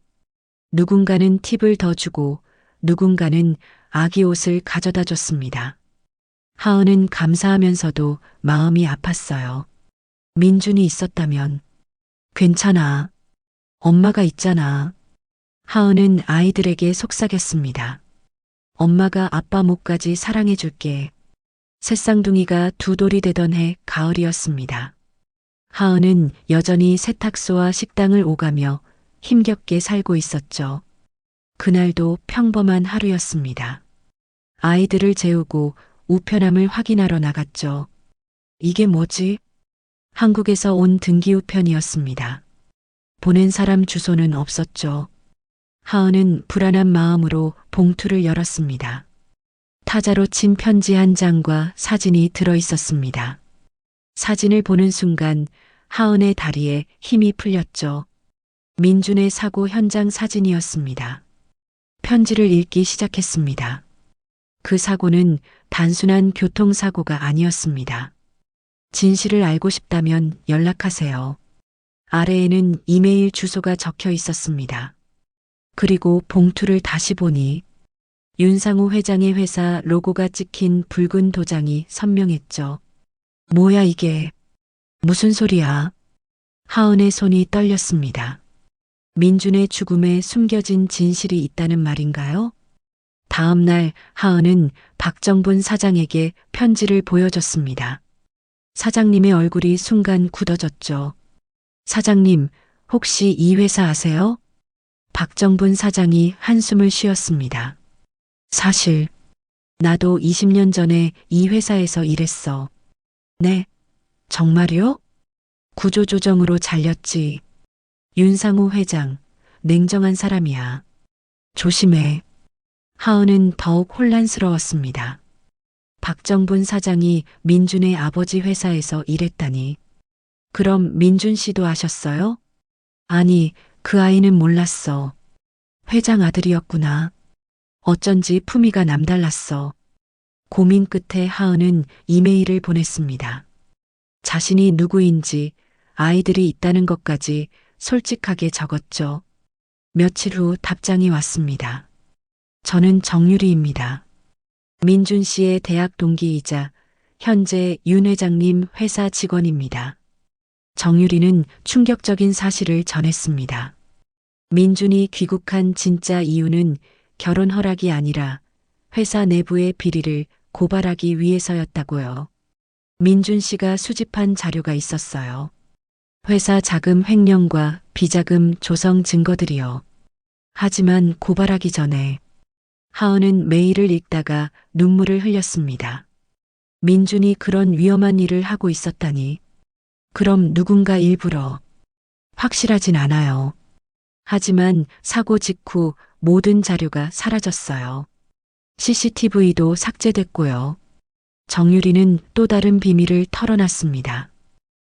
[SPEAKER 2] 누군가는 팁을 더 주고 누군가는 아기 옷을 가져다 줬습니다. 하은은 감사하면서도 마음이 아팠어요. 민준이 있었다면. 괜찮아. 엄마가 있잖아. 하은은 아이들에게 속삭였습니다. 엄마가 아빠 목까지 사랑해줄게. 새쌍둥이가 두 돌이 되던 해 가을이었습니다. 하은은 여전히 세탁소와 식당을 오가며 힘겹게 살고 있었죠. 그날도 평범한 하루였습니다. 아이들을 재우고 우편함을 확인하러 나갔죠. 이게 뭐지? 한국에서 온 등기 우편이었습니다. 보낸 사람 주소는 없었죠. 하은은 불안한 마음으로 봉투를 열었습니다. 타자로 친 편지 한 장과 사진이 들어 있었습니다. 사진을 보는 순간 하은의 다리에 힘이 풀렸죠. 민준의 사고 현장 사진이었습니다. 편지를 읽기 시작했습니다. 그 사고는 단순한 교통사고가 아니었습니다. 진실을 알고 싶다면 연락하세요. 아래에는 이메일 주소가 적혀 있었습니다. 그리고 봉투를 다시 보니 윤상호 회장의 회사 로고가 찍힌 붉은 도장이 선명했죠. 뭐야 이게? 무슨 소리야? 하은의 손이 떨렸습니다. 민준의 죽음에 숨겨진 진실이 있다는 말인가요? 다음 날 하은은 박정분 사장에게 편지를 보여줬습니다. 사장님의 얼굴이 순간 굳어졌죠. 사장님, 혹시 이 회사 아세요? 박정분 사장이 한숨을 쉬었습니다. 사실, 나도 20년 전에 이 회사에서 일했어. 네, 정말요? 구조조정으로 잘렸지. 윤상호 회장, 냉정한 사람이야. 조심해. 하은은 더욱 혼란스러웠습니다. 박정분 사장이 민준의 아버지 회사에서 일했다니. 그럼 민준 씨도 아셨어요? 아니, 그 아이는 몰랐어. 회장 아들이었구나. 어쩐지 품위가 남달랐어. 고민 끝에 하은은 이메일을 보냈습니다. 자신이 누구인지, 아이들이 있다는 것까지 솔직하게 적었죠. 며칠 후 답장이 왔습니다. 저는 정유리입니다. 민준 씨의 대학 동기이자 현재 윤 회장님 회사 직원입니다. 정유리는 충격적인 사실을 전했습니다. 민준이 귀국한 진짜 이유는 결혼 허락이 아니라 회사 내부의 비리를 고발하기 위해서였다고요. 민준 씨가 수집한 자료가 있었어요. 회사 자금 횡령과 비자금 조성 증거들이요. 하지만 고발하기 전에 하은은 메일을 읽다가 눈물을 흘렸습니다. 민준이 그런 위험한 일을 하고 있었다니. 그럼 누군가 일부러. 확실하진 않아요. 하지만 사고 직후 모든 자료가 사라졌어요. CCTV도 삭제됐고요. 정유리는 또 다른 비밀을 털어놨습니다.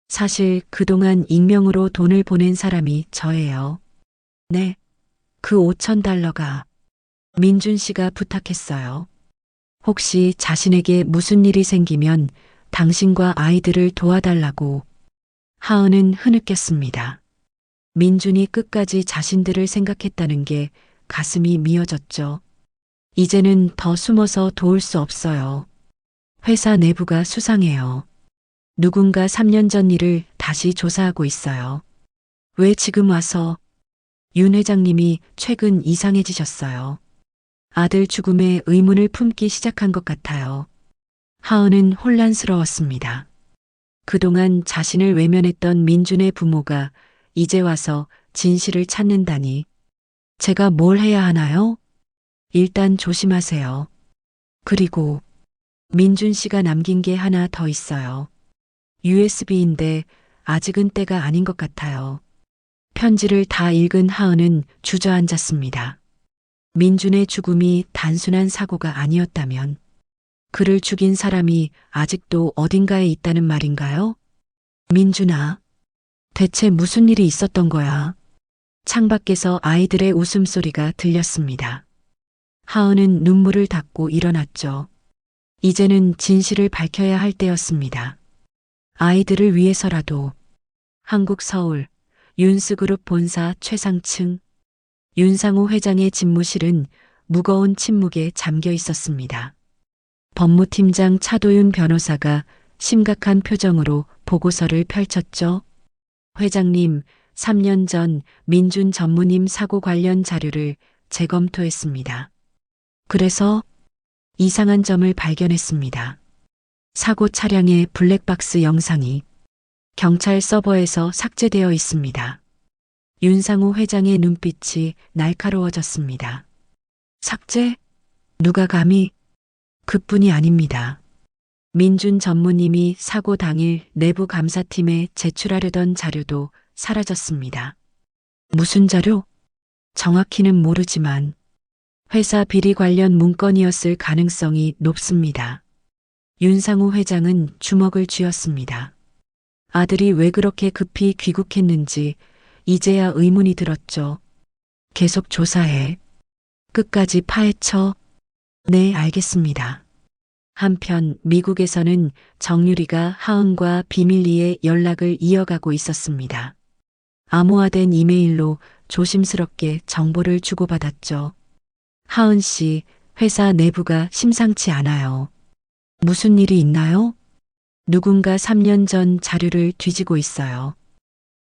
[SPEAKER 2] 사실 그동안 익명으로 돈을 보낸 사람이 저예요. 네, 그 $5,000가 민준 씨가 부탁했어요. 혹시 자신에게 무슨 일이 생기면 당신과 아이들을 도와달라고. 하은은 흐느꼈습니다. 민준이 끝까지 자신들을 생각했다는 게 가슴이 미어졌죠. 이제는 더 숨어서 도울 수 없어요. 회사 내부가 수상해요. 누군가 3년 전 일을 다시 조사하고 있어요. 왜 지금 와서? 윤 회장님이 최근 이상해지셨어요. 아들 죽음에 의문을 품기 시작한 것 같아요. 하은은 혼란스러웠습니다. 그동안 자신을 외면했던 민준의 부모가 이제 와서 진실을 찾는다니. 제가 뭘 해야 하나요? 일단 조심하세요. 그리고 민준 씨가 남긴 게 하나 더 있어요. USB인데 아직은 때가 아닌 것 같아요. 편지를 다 읽은 하은은 주저앉았습니다. 민준의 죽음이 단순한 사고가 아니었다면 그를 죽인 사람이 아직도 어딘가에 있다는 말인가요? 민준아, 대체 무슨 일이 있었던 거야? 창밖에서 아이들의 웃음소리가 들렸습니다. 하은은 눈물을 닦고 일어났죠. 이제는 진실을 밝혀야 할 때였습니다. 아이들을 위해서라도. 한국 서울 윤스그룹 본사 최상층. 윤상호 회장의 집무실은 무거운 침묵에 잠겨 있었습니다. 법무팀장 차도윤 변호사가 심각한 표정으로 보고서를 펼쳤죠. 회장님, 3년 전 민준 전무님 사고 관련 자료를 재검토했습니다. 그래서 이상한 점을 발견했습니다. 사고 차량의 블랙박스 영상이 경찰 서버에서 삭제되어 있습니다. 윤상호 회장의 눈빛이 날카로워졌습니다. 삭제? 누가 감히? 그뿐이 아닙니다. 민준 전무님이 사고 당일 내부 감사팀에 제출하려던 자료도 사라졌습니다. 무슨 자료? 정확히는 모르지만 회사 비리 관련 문건이었을 가능성이 높습니다. 윤상호 회장은 주먹을 쥐었습니다. 아들이 왜 그렇게 급히 귀국했는지 이제야 의문이 들었죠. 계속 조사해. 끝까지 파헤쳐? 네, 알겠습니다. 한편 미국에서는 정유리가 하은과 비밀리에 연락을 이어가고 있었습니다. 암호화된 이메일로 조심스럽게 정보를 주고받았죠. 하은 씨, 회사 내부가 심상치 않아요. 무슨 일이 있나요? 누군가 3년 전 자료를 뒤지고 있어요.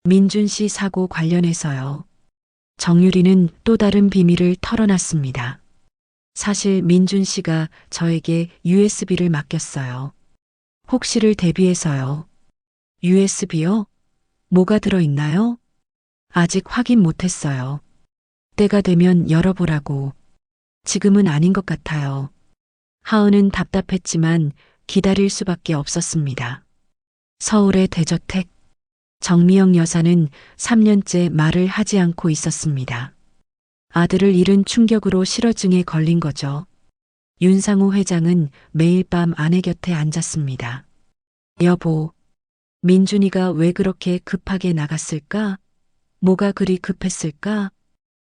[SPEAKER 2] 민준 씨 사고 관련해서요. 정유리는 또 다른 비밀을 털어놨습니다. 사실 민준 씨가 저에게 USB를 맡겼어요. 혹시를 대비해서요. USB요? 뭐가 들어있나요? 아직 확인 못했어요. 때가 되면 열어보라고. 지금은 아닌 것 같아요. 하은은 답답했지만 기다릴 수밖에 없었습니다. 서울의 대저택. 정미영 여사는 3년째 말을 하지 않고 있었습니다. 아들을 잃은 충격으로 실어증에 걸린 거죠. 윤상호 회장은 매일 밤 아내 곁에 앉았습니다. 여보, 민준이가 왜 그렇게 급하게 나갔을까? 뭐가 그리 급했을까?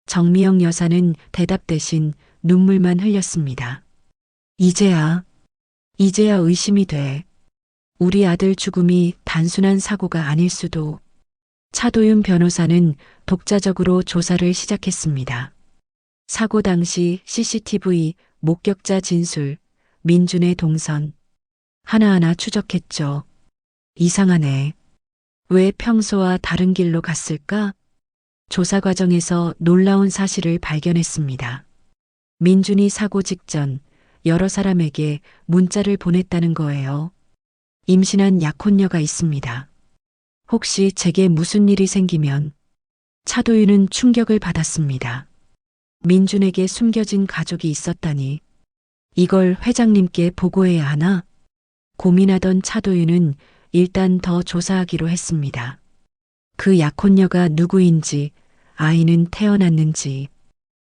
[SPEAKER 2] 정미영 여사는 대답 대신 눈물만 흘렸습니다. 이제야 의심이 돼. 우리 아들 죽음이 단순한 사고가 아닐 수도. 차도윤 변호사는 독자적으로 조사를 시작했습니다. 사고 당시 CCTV, 목격자 진술, 민준의 동선. 하나하나 추적했죠. 이상하네. 왜 평소와 다른 길로 갔을까? 조사 과정에서 놀라운 사실을 발견했습니다. 민준이 사고 직전 여러 사람에게 문자를 보냈다는 거예요. 임신한 약혼녀가 있습니다. 혹시 제게 무슨 일이 생기면 차도윤은 충격을 받았습니다. 민준에게 숨겨진 가족이 있었다니. 이걸 회장님께 보고해야 하나? 고민하던 차도윤은 일단 더 조사하기로 했습니다. 그 약혼녀가 누구인지, 아이는 태어났는지.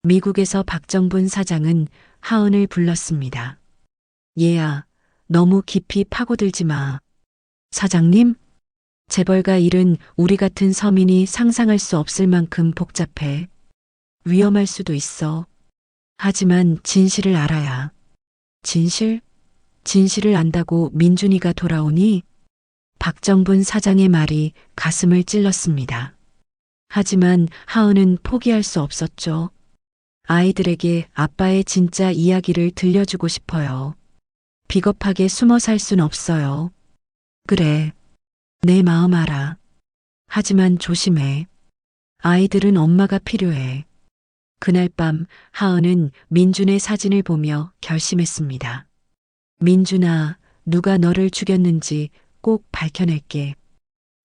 [SPEAKER 2] 미국에서 박정분 사장은 하은을 불렀습니다. 얘야, 너무 깊이 파고들지 마. 사장님? 재벌가 일은 우리 같은 서민이 상상할 수 없을 만큼 복잡해. 위험할 수도 있어. 하지만 진실을 알아야. 진실? 진실을 안다고 민준이가 돌아오니? 박정분 사장의 말이 가슴을 찔렀습니다. 하지만 하은은 포기할 수 없었죠. 아이들에게 아빠의 진짜 이야기를 들려주고 싶어요. 비겁하게 숨어 살 순 없어요. 그래. 내 마음 알아. 하지만 조심해. 아이들은 엄마가 필요해. 그날 밤 하은은 민준의 사진을 보며 결심했습니다. 민준아, 누가 너를 죽였는지 꼭 밝혀낼게.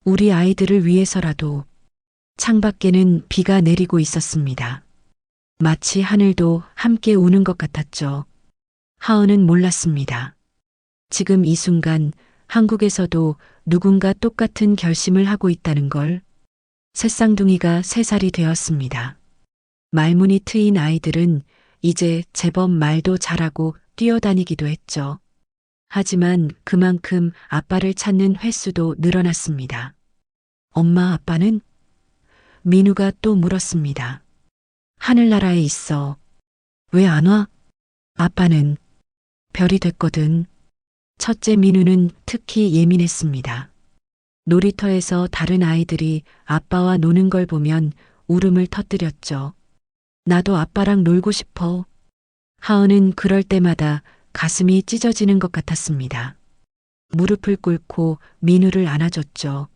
[SPEAKER 2] 우리 아이들을 위해서라도. 창밖에는 비가 내리고 있었습니다. 마치 하늘도 함께 우는 것 같았죠. 하은은 몰랐습니다. 지금 이 순간 한국에서도 누군가 똑같은 결심을 하고 있다는 걸. 새쌍둥이가 3살이 되었습니다. 말문이 트인 아이들은 이제 제법 말도 잘하고 뛰어다니기도 했죠. 하지만 그만큼 아빠를 찾는 횟수도 늘어났습니다. 엄마, 아빠는? 민우가 또 물었습니다. 하늘나라에 있어. 왜 안 와? 아빠는 별이 됐거든. 첫째 민우는 특히 예민했습니다. 놀이터에서 다른 아이들이 아빠와 노는 걸 보면 울음을 터뜨렸죠. 나도 아빠랑 놀고 싶어. 하은은 그럴 때마다 가슴이 찢어지는 것 같았습니다. 무릎을 꿇고 민우를 안아줬죠.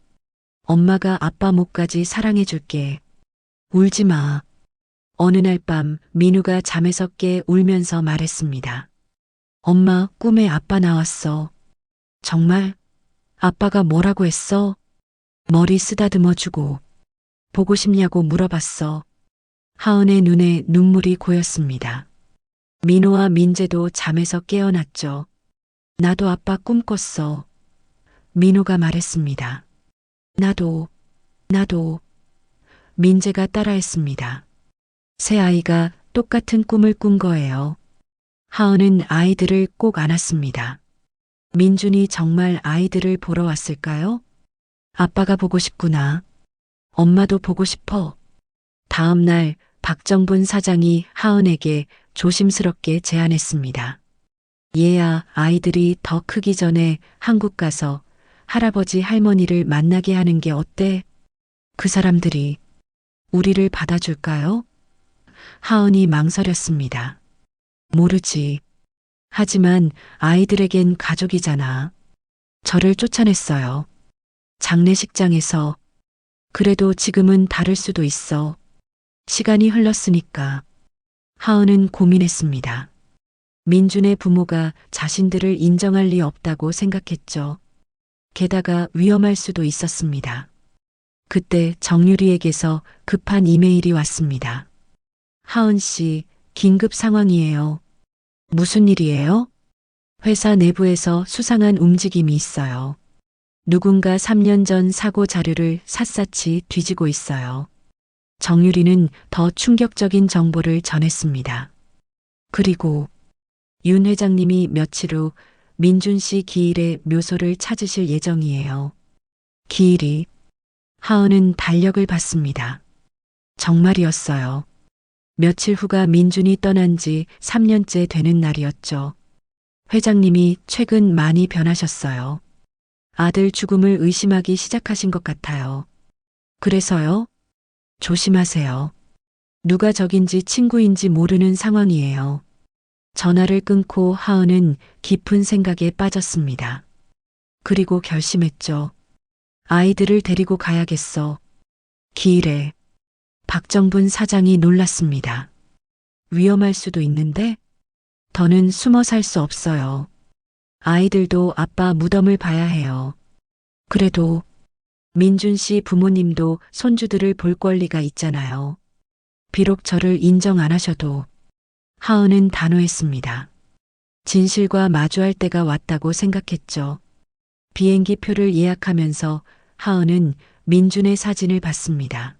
[SPEAKER 2] 엄마가 아빠 목까지 사랑해줄게. 울지 마. 어느 날 밤 민우가 잠에서 깨 울면서 말했습니다. 엄마, 꿈에 아빠 나왔어. 정말? 아빠가 뭐라고 했어? 머리 쓰다듬어 주고. 보고 싶냐고 물어봤어. 하은의 눈에 눈물이 고였습니다. 민호와 민재도 잠에서 깨어났죠. 나도 아빠 꿈꿨어. 민호가 말했습니다. 나도. 민재가 따라했습니다. 세 아이가 똑같은 꿈을 꾼 거예요. 하은은 아이들을 꼭 안았습니다. 민준이 정말 아이들을 보러 왔을까요? 아빠가 보고 싶구나. 엄마도 보고 싶어. 다음 날 박정분 사장이 하은에게 조심스럽게 제안했습니다. 얘야, 아이들이 더 크기 전에 한국 가서 할아버지 할머니를 만나게 하는 게 어때? 그 사람들이 우리를 받아줄까요? 하은이 망설였습니다. 모르지. 하지만 아이들에겐 가족이잖아. 저를 쫓아냈어요. 장례식장에서. 그래도 지금은 다를 수도 있어. 시간이 흘렀으니까. 하은은 고민했습니다. 민준의 부모가 자신들을 인정할 리 없다고 생각했죠. 게다가 위험할 수도 있었습니다. 그때 정유리에게서 급한 이메일이 왔습니다. 하은 씨, 긴급 상황이에요. 무슨 일이에요? 회사 내부에서 수상한 움직임이 있어요. 누군가 3년 전 사고 자료를 샅샅이 뒤지고 있어요. 정유리는 더 충격적인 정보를 전했습니다. 그리고 윤 회장님이 며칠 후 민준 씨 기일의 묘소를 찾으실 예정이에요. 기일이. 하은은 달력을 봤습니다. 정말이었어요. 며칠 후가 민준이 떠난 지 3년째 되는 날이었죠. 회장님이 최근 많이 변하셨어요. 아들 죽음을 의심하기 시작하신 것 같아요. 그래서요? 조심하세요. 누가 적인지 친구인지 모르는 상황이에요. 전화를 끊고 하은은 깊은 생각에 빠졌습니다. 그리고 결심했죠. 아이들을 데리고 가야겠어. 기일에. 박정분 사장이 놀랐습니다. 위험할 수도 있는데? 더는 숨어 살 수 없어요. 아이들도 아빠 무덤을 봐야 해요. 그래도 민준 씨 부모님도 손주들을 볼 권리가 있잖아요. 비록 저를 인정 안 하셔도. 하은은 단호했습니다. 진실과 마주할 때가 왔다고 생각했죠. 비행기 표를 예약하면서 하은은 민준의 사진을 봤습니다.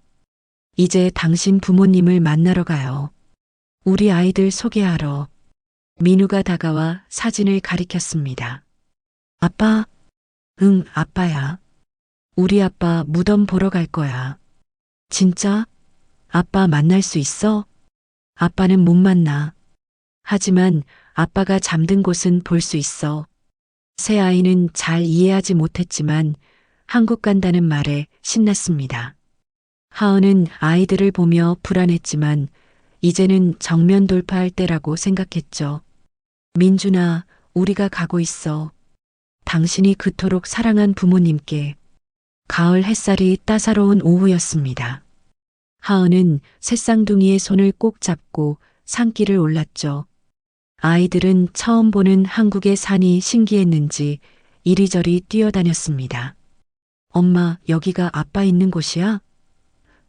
[SPEAKER 2] 이제 당신 부모님을 만나러 가요. 우리 아이들 소개하러. 민우가 다가와 사진을 가리켰습니다. 아빠? 응, 아빠야. 우리 아빠 무덤 보러 갈 거야. 진짜? 아빠 만날 수 있어? 아빠는 못 만나. 하지만 아빠가 잠든 곳은 볼 수 있어. 새 아이는 잘 이해하지 못했지만 한국 간다는 말에 신났습니다. 하은은 아이들을 보며 불안했지만 이제는 정면 돌파할 때라고 생각했죠. 민준아, 우리가 가고 있어. 당신이 그토록 사랑한 부모님께. 가을 햇살이 따사로운 오후였습니다. 하은은 새쌍둥이의 손을 꼭 잡고 산길을 올랐죠. 아이들은 처음 보는 한국의 산이 신기했는지 이리저리 뛰어다녔습니다. 엄마, 여기가 아빠 있는 곳이야?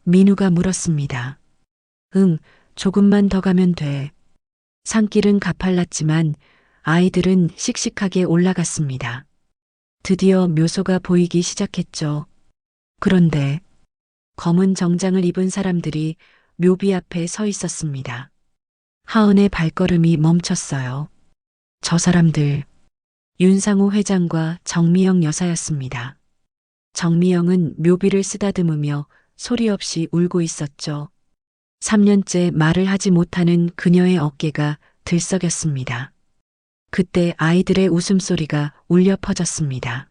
[SPEAKER 2] 민우가 물었습니다. 응, 조금만 더 가면 돼. 산길은 가팔랐지만 아이들은 씩씩하게 올라갔습니다. 드디어 묘소가 보이기 시작했죠. 그런데 검은 정장을 입은 사람들이 묘비 앞에 서 있었습니다. 하은의 발걸음이 멈췄어요. 저 사람들, 윤상호 회장과 정미영 여사였습니다. 정미영은 묘비를 쓰다듬으며 소리 없이 울고 있었죠. 3년째 말을 하지 못하는 그녀의 어깨가 들썩였습니다. 그때 아이들의 웃음소리가 울려 퍼졌습니다.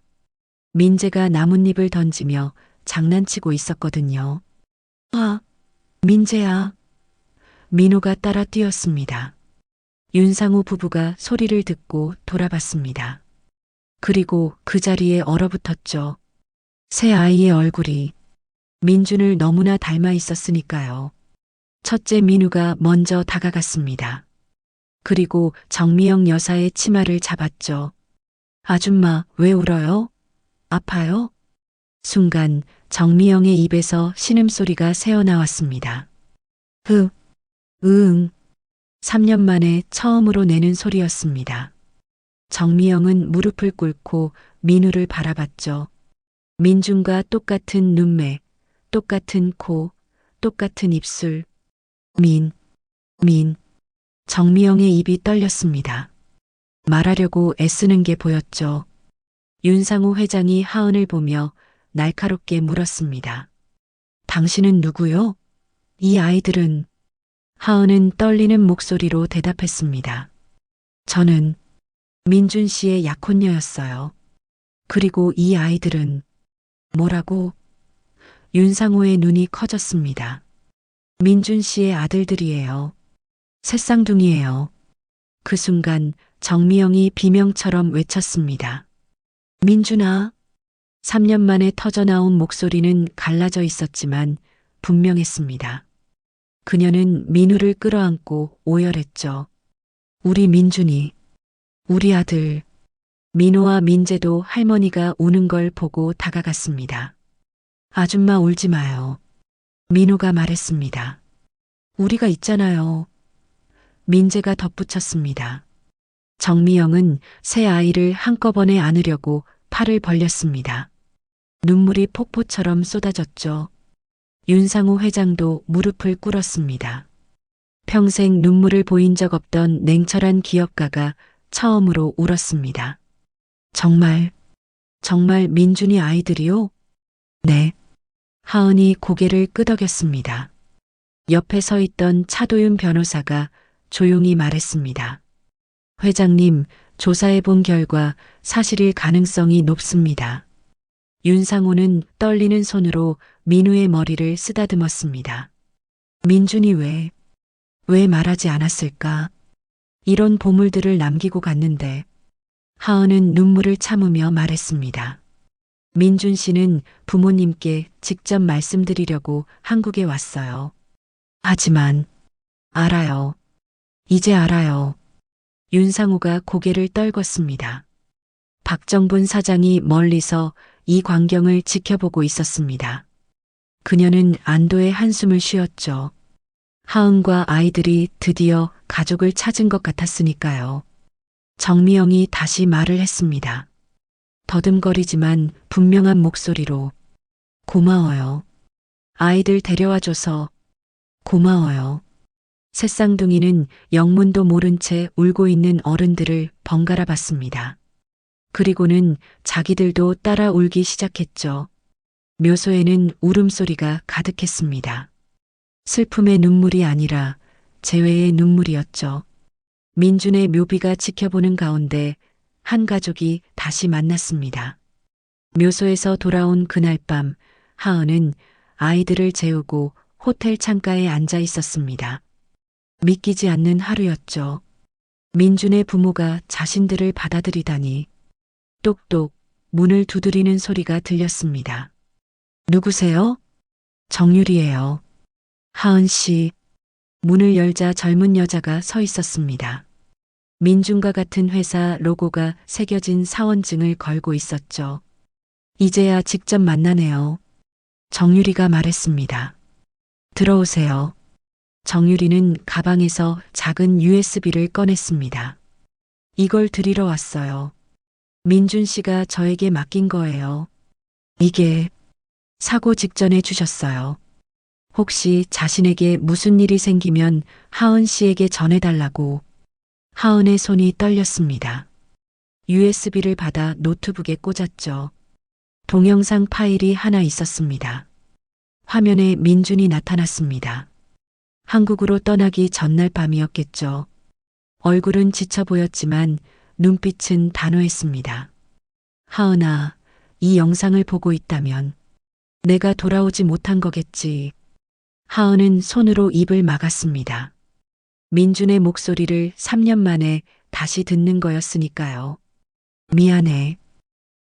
[SPEAKER 2] 민재가 나뭇잎을 던지며 장난치고 있었거든요. 아, 민재야. 민호가 따라 뛰었습니다. 윤상우 부부가 소리를 듣고 돌아봤습니다. 그리고 그 자리에 얼어붙었죠. 새 아이의 얼굴이 민준을 너무나 닮아 있었으니까요. 첫째 민우가 먼저 다가갔습니다. 그리고 정미영 여사의 치마를 잡았죠. 아줌마, 왜 울어요? 아파요? 순간 정미영의 입에서 신음소리가 새어나왔습니다. 응. 3년 만에 처음으로 내는 소리였습니다. 정미영은 무릎을 꿇고 민우를 바라봤죠. 민준과 똑같은 눈매, 똑같은 코, 똑같은 입술. 민. 정미영의 입이 떨렸습니다. 말하려고 애쓰는 게 보였죠. 윤상우 회장이 하은을 보며 날카롭게 물었습니다. 당신은 누구요? 이 아이들은 하은은 떨리는 목소리로 대답했습니다. 저는 민준 씨의 약혼녀였어요. 그리고 이 아이들은 뭐라고? 윤상호의 눈이 커졌습니다. 민준 씨의 아들들이에요. 새쌍둥이에요. 그 순간 정미영이 비명처럼 외쳤습니다. 민준아. 3년 만에 터져나온 목소리는 갈라져 있었지만 분명했습니다. 그녀는 민우를 끌어안고 오열했죠. 우리 민준이, 우리 아들. 민호와 민재도 할머니가 우는 걸 보고 다가갔습니다. 아줌마 울지 마요. 민호가 말했습니다. 우리가 있잖아요. 민재가 덧붙였습니다. 정미영은 새 아이를 한꺼번에 안으려고 팔을 벌렸습니다. 눈물이 폭포처럼 쏟아졌죠. 윤상호 회장도 무릎을 꿇었습니다. 평생 눈물을 보인 적 없던 냉철한 기업가가 처음으로 울었습니다. 정말 민준이 아이들이요? 네. 하은이 고개를 끄덕였습니다. 옆에 서 있던 차도윤 변호사가 조용히 말했습니다. 회장님, 조사해 본 결과 사실일 가능성이 높습니다. 윤상호는 떨리는 손으로 민우의 머리를 쓰다듬었습니다. 민준이 왜 말하지 않았을까? 이런 보물들을 남기고 갔는데. 하은은 눈물을 참으며 말했습니다. 민준 씨는 부모님께 직접 말씀드리려고 한국에 왔어요. 하지만 알아요. 이제 알아요. 윤상호가 고개를 떨궜습니다. 박정분 사장이 멀리서 이 광경을 지켜보고 있었습니다. 그녀는 안도의 한숨을 쉬었죠. 하은과 아이들이 드디어 가족을 찾은 것 같았으니까요. 정미영이 다시 말을 했습니다. 더듬거리지만 분명한 목소리로. 고마워요. 아이들 데려와줘서 고마워요. 새쌍둥이는 영문도 모른 채 울고 있는 어른들을 번갈아 봤습니다. 그리고는 자기들도 따라 울기 시작했죠. 묘소에는 울음소리가 가득했습니다. 슬픔의 눈물이 아니라 재회의 눈물이었죠. 민준의 묘비가 지켜보는 가운데 한 가족이 다시 만났습니다. 묘소에서 돌아온 그날 밤 하은은 아이들을 재우고 호텔 창가에 앉아 있었습니다. 믿기지 않는 하루였죠. 민준의 부모가 자신들을 받아들이다니. 똑똑 문을 두드리는 소리가 들렸습니다. 누구세요? 정유리예요. 하은 씨. 문을 열자 젊은 여자가 서 있었습니다. 민준과 같은 회사 로고가 새겨진 사원증을 걸고 있었죠. 이제야 직접 만나네요. 정유리가 말했습니다. 들어오세요. 정유리는 가방에서 작은 USB를 꺼냈습니다. 이걸 드리러 왔어요. 민준 씨가 저에게 맡긴 거예요. 이게 사고 직전에 주셨어요. 혹시 자신에게 무슨 일이 생기면 하은 씨에게 전해달라고. 하은의 손이 떨렸습니다. USB를 받아 노트북에 꽂았죠. 동영상 파일이 하나 있었습니다. 화면에 민준이 나타났습니다. 한국으로 떠나기 전날 밤이었겠죠. 얼굴은 지쳐 보였지만 눈빛은 단호했습니다. 하은아, 이 영상을 보고 있다면 내가 돌아오지 못한 거겠지. 하은은 손으로 입을 막았습니다. 민준의 목소리를 3년 만에 다시 듣는 거였으니까요. 미안해.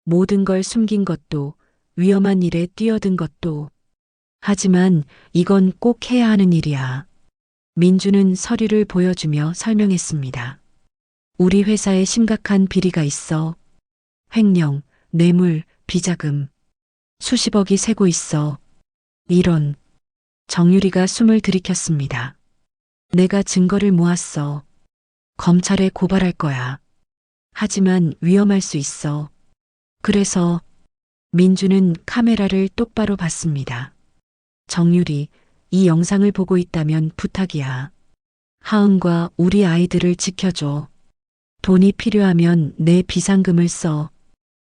[SPEAKER 2] 모든 걸 숨긴 것도, 위험한 일에 뛰어든 것도. 하지만 이건 꼭 해야 하는 일이야. 민준은 서류를 보여주며 설명했습니다. 우리 회사에 심각한 비리가 있어. 횡령, 뇌물, 비자금. 수십억이 새고 있어. 이런. 정유리가 숨을 들이켰습니다. 내가 증거를 모았어. 검찰에 고발할 거야. 하지만 위험할 수 있어. 그래서 민주는 카메라를 똑바로 봤습니다. 정유리, 이 영상을 보고 있다면 부탁이야. 하은과 우리 아이들을 지켜줘. 돈이 필요하면 내 비상금을 써.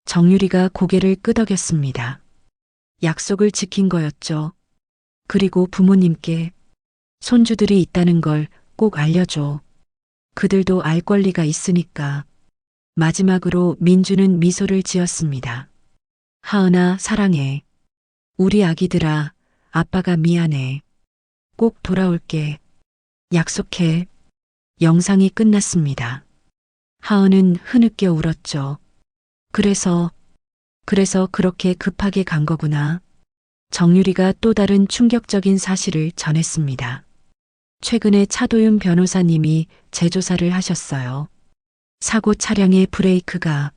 [SPEAKER 2] 정유리가 고개를 끄덕였습니다. 약속을 지킨 거였죠. 그리고 부모님께 손주들이 있다는 걸 꼭 알려줘. 그들도 알 권리가 있으니까. 마지막으로 민주는 미소를 지었습니다. 하은아, 사랑해. 우리 아기들아, 아빠가 미안해. 꼭 돌아올게. 약속해. 영상이 끝났습니다. 하은은 흐느껴 울었죠. 그래서 그렇게 급하게 간 거구나. 정유리가 또 다른 충격적인 사실을 전했습니다. 최근에 차도윤 변호사님이 재조사를 하셨어요. 사고 차량의 브레이크가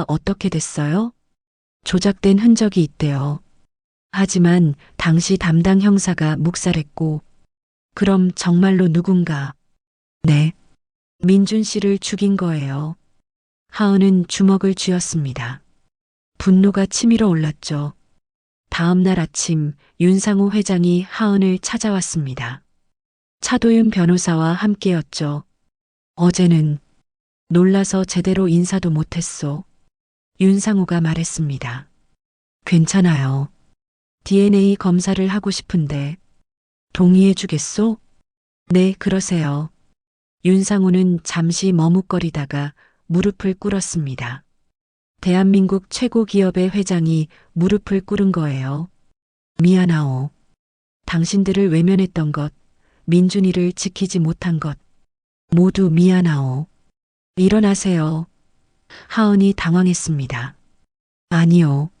[SPEAKER 2] 어떻게 됐어요? 조작된 흔적이 있대요. 하지만 당시 담당 형사가 묵살했고, 그럼 정말로 누군가, 네, 민준 씨를 죽인 거예요. 하은은 주먹을 쥐었습니다. 분노가 치밀어 올랐죠. 다음 날 아침 윤상호 회장이 하은을 찾아왔습니다. 차도윤 변호사와 함께였죠. 어제는 놀라서 제대로 인사도 못했소. 윤상호가 말했습니다. 괜찮아요. DNA 검사를 하고 싶은데 동의해 주겠소? 네, 그러세요. 윤상호는 잠시 머뭇거리다가 무릎을 꿇었습니다. 대한민국 최고 기업의 회장이 무릎을 꿇은 거예요. 미안하오. 당신들을 외면했던 것, 민준이를 지키지 못한 것, 모두 미안하오. 일어나세요. 하은이 당황했습니다. 아니요.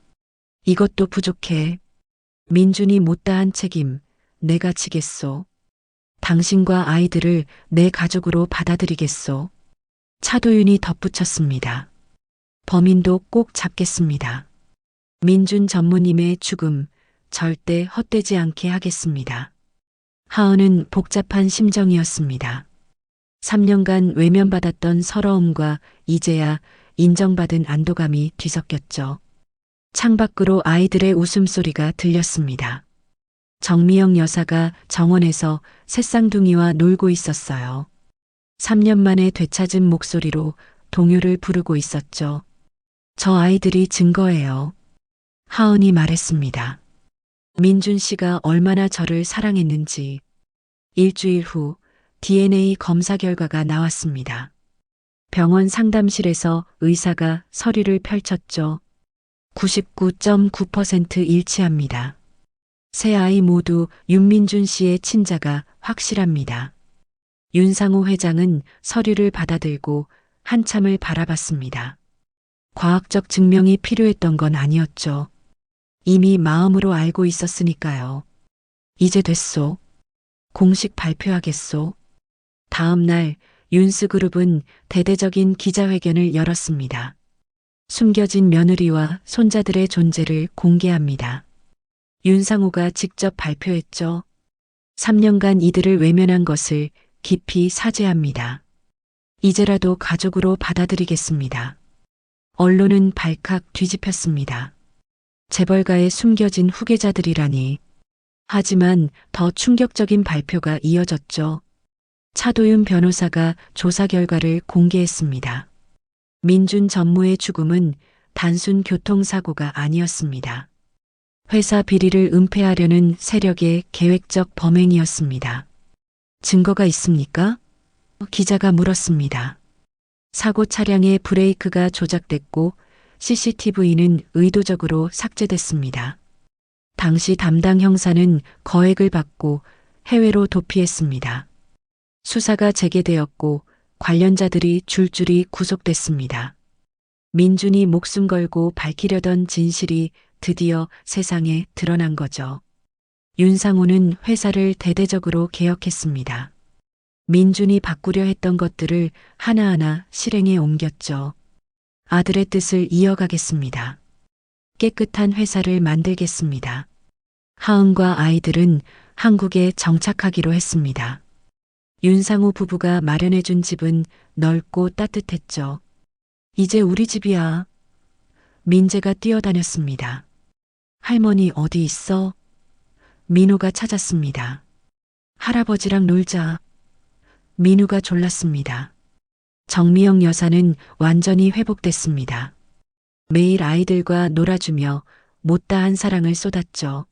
[SPEAKER 2] 이것도 부족해. 민준이 못다한 책임, 내가 지겠소. 당신과 아이들을 내 가족으로 받아들이겠소. 차도윤이 덧붙였습니다. 범인도 꼭 잡겠습니다. 민준 전무님의 죽음 절대 헛되지 않게 하겠습니다. 하은은 복잡한 심정이었습니다. 3년간 외면받았던 서러움과 이제야 인정받은 안도감이 뒤섞였죠. 창밖으로 아이들의 웃음소리가 들렸습니다. 정미영 여사가 정원에서 새쌍둥이와 놀고 있었어요. 3년 만에 되찾은 목소리로 동요를 부르고 있었죠. 저 아이들이 증거예요. 하은이 말했습니다. 민준 씨가 얼마나 저를 사랑했는지. 일주일 후 DNA 검사 결과가 나왔습니다. 병원 상담실에서 의사가 서류를 펼쳤죠. 99.9% 일치합니다. 세 아이 모두 윤민준 씨의 친자가 확실합니다. 윤상호 회장은 서류를 받아들고 한참을 바라봤습니다. 과학적 증명이 필요했던 건 아니었죠. 이미 마음으로 알고 있었으니까요. 이제 됐소. 공식 발표하겠소. 다음 날 윤스그룹은 대대적인 기자회견을 열었습니다. 숨겨진 며느리와 손자들의 존재를 공개합니다. 윤상호가 직접 발표했죠. 3년간 이들을 외면한 것을 깊이 사죄합니다. 이제라도 가족으로 받아들이겠습니다. 언론은 발칵 뒤집혔습니다. 재벌가의 숨겨진 후계자들이라니. 하지만 더 충격적인 발표가 이어졌죠. 차도윤 변호사가 조사 결과를 공개했습니다. 민준 전무의 죽음은 단순 교통사고가 아니었습니다. 회사 비리를 은폐하려는 세력의 계획적 범행이었습니다. 증거가 있습니까? 기자가 물었습니다. 사고 차량의 브레이크가 조작됐고 CCTV는 의도적으로 삭제됐습니다. 당시 담당 형사는 거액을 받고 해외로 도피했습니다. 수사가 재개되었고 관련자들이 줄줄이 구속됐습니다. 민준이 목숨 걸고 밝히려던 진실이 드디어 세상에 드러난 거죠. 윤상호는 회사를 대대적으로 개혁했습니다. 민준이 바꾸려 했던 것들을 하나하나 실행에 옮겼죠. 아들의 뜻을 이어가겠습니다. 깨끗한 회사를 만들겠습니다. 하은과 아이들은 한국에 정착하기로 했습니다. 윤상호 부부가 마련해준 집은 넓고 따뜻했죠. 이제 우리 집이야. 민재가 뛰어다녔습니다. 할머니 어디 있어? 민호가 찾았습니다. 할아버지랑 놀자. 민우가 졸랐습니다. 정미영 여사는 완전히 회복됐습니다. 매일 아이들과 놀아주며 못다한 사랑을 쏟았죠.